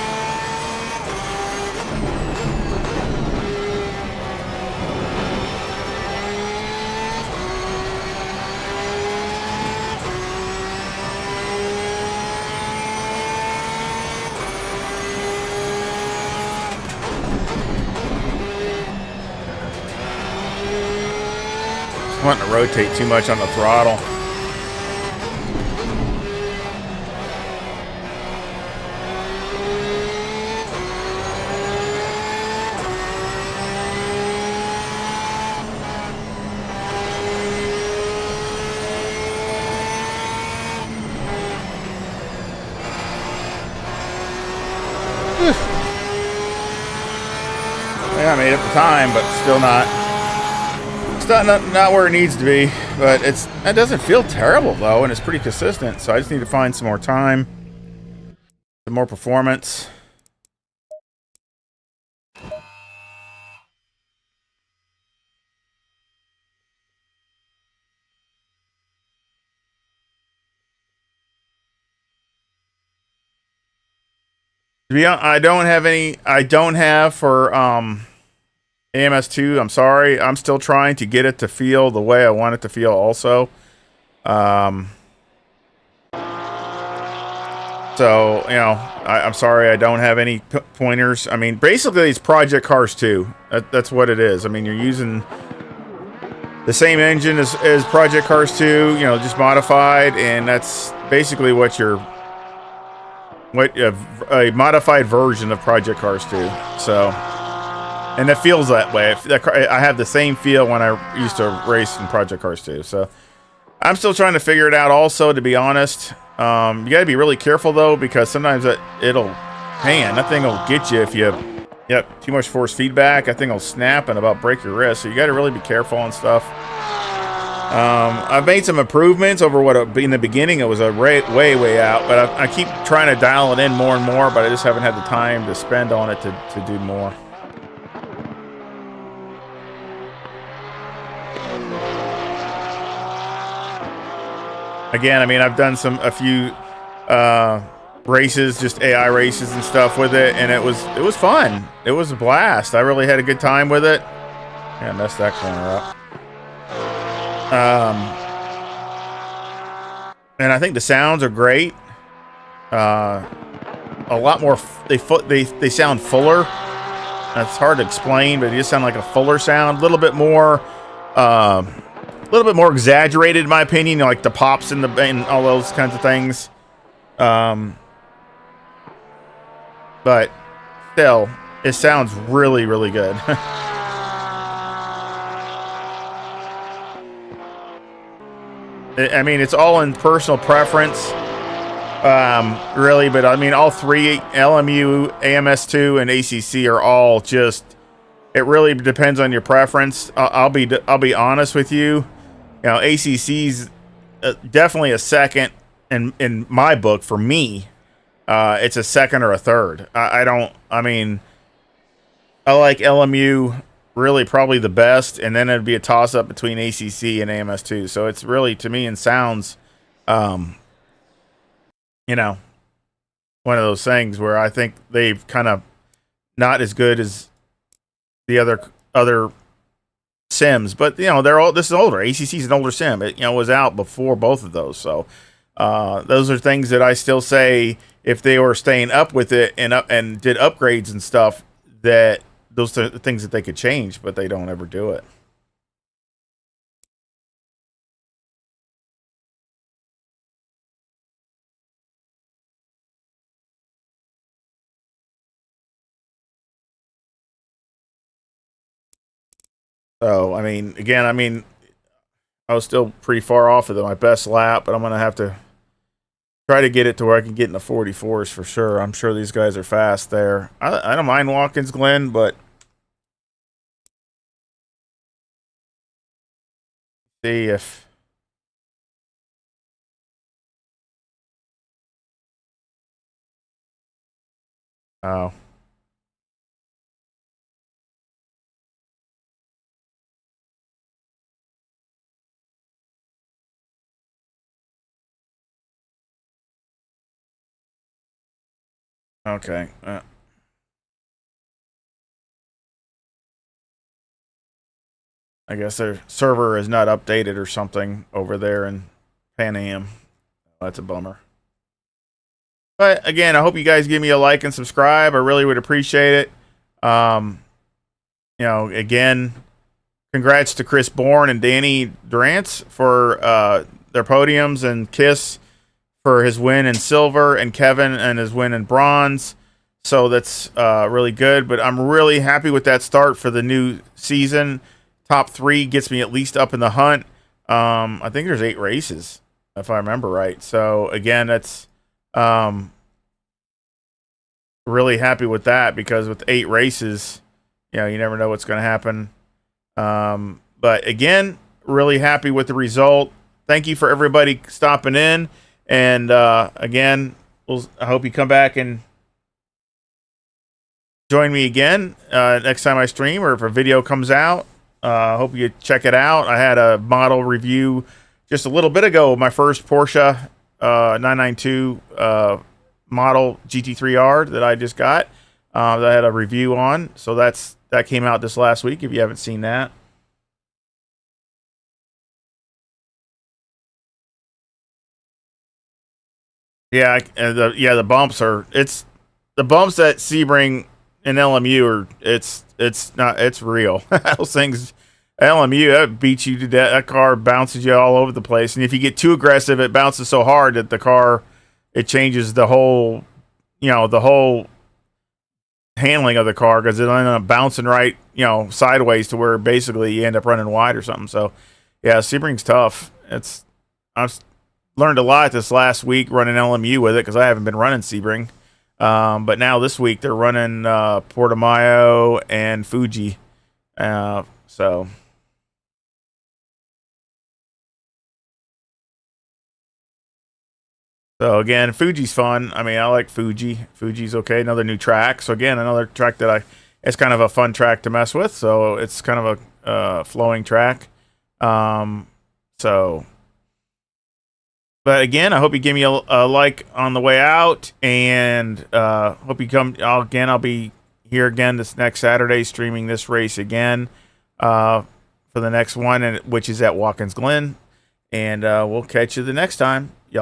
Just wanting to rotate too much on the throttle. Yeah, I made up the time, but still not. It's not where it needs to be. But it doesn't feel terrible though, and it's pretty consistent. So I just need to find some more time, some more performance. Yeah, I don't have for AMS2. I'm sorry. I'm still trying to get it to feel the way I want it to feel also. So, you know, I'm sorry I don't have any pointers. I mean, basically it's Project Cars 2. That's what it is. I mean, you're using the same engine as Project Cars 2, you know, just modified, and that's basically what a modified version of Project Cars 2. So, and it feels that way. I have the same feel when I used to race in Project Cars 2. So, I'm still trying to figure it out also, to be honest. You got to be really careful, though, because sometimes that thing will get you if you have too much force feedback. That thing will snap and about break your wrist. So, you got to really be careful and stuff. I've made some improvements over what in the beginning it was a way out, but I keep trying to dial it in more and more, but I just haven't had the time to spend on it to do more. Again, I mean, I've done a few races, just AI races and stuff with it, and it was fun. It was a blast. I really had a good time with it. Yeah, I messed that corner up. And I think the sounds are great. A lot more. They sound fuller. That's hard to explain, but they just sound like a fuller sound. A little bit more exaggerated, in my opinion. You know, like the pops and all those kinds of things. But still, it sounds really, really good. I mean, it's all in personal preference, really. But I mean, all three, LMU, AMS2, and ACC are all just. It really depends on your preference. I'll be honest with you. You know, ACC's definitely a second in my book for me. It's a second or a third. I mean, I like LMU. Really probably the best, and then it'd be a toss-up between ACC and AMS2. So it's really, to me, in sounds, you know, one of those things where I think they've kind of not as good as the other sims. But, you know, this is older. ACC is an older sim. It, you know, was out before both of those. So those are things that I still say, if they were staying up with it and did upgrades and stuff, that those are the things that they could change, but they don't ever do it. So, I mean, again, I was still pretty far off of my best lap, but I'm going to have to try to get it to where I can get in the 44s for sure. I'm sure these guys are fast there. I don't mind Watkins Glen, but see if oh. Okay. I guess their server is not updated or something over there in Pan Am. That's a bummer. But again, I hope you guys give me a like and subscribe. I really would appreciate it. You know, again, congrats to Chris Bourne and Danny Durance for their podiums, and Kiss for his win in silver, and Kevin and his win in bronze. So that's really good. But I'm really happy with that start for the new season. Top 3 gets me at least up in the hunt. I think there's 8 races, if I remember right. So again, that's really happy with that, because with 8 races, you know, you never know what's going to happen. But again, really happy with the result. Thank you for everybody stopping in. And again, I hope you come back and join me again next time I stream, or if a video comes out. I hope you check it out. I had a model review just a little bit ago, my first Porsche 992 model GT3R that I just got, that I had a review on. So that came out this last week, if you haven't seen that. Yeah, the bumps are, the bumps at Sebring and LMU are, it's real. Those things, LMU, that beats you to death. That car bounces you all over the place, and if you get too aggressive, it bounces so hard that the car, it changes the whole, you know, the whole handling of the car, because it ends up bouncing right, you know, sideways to where basically you end up running wide or something. So yeah, Sebring's tough. I've learned a lot this last week running LMU with it, because I haven't been running Sebring. But now this week they're running Portimao and Fuji. So So again, Fuji's fun. I mean, I like Fuji. Fuji's okay. Another new track. So again, another track that it's kind of a fun track to mess with. So it's kind of a flowing track. So, but again, I hope you give me a like on the way out, and hope you come. I'll be here again this next Saturday, streaming this race again for the next one, which is at Watkins Glen, and we'll catch you the next time. Y'all.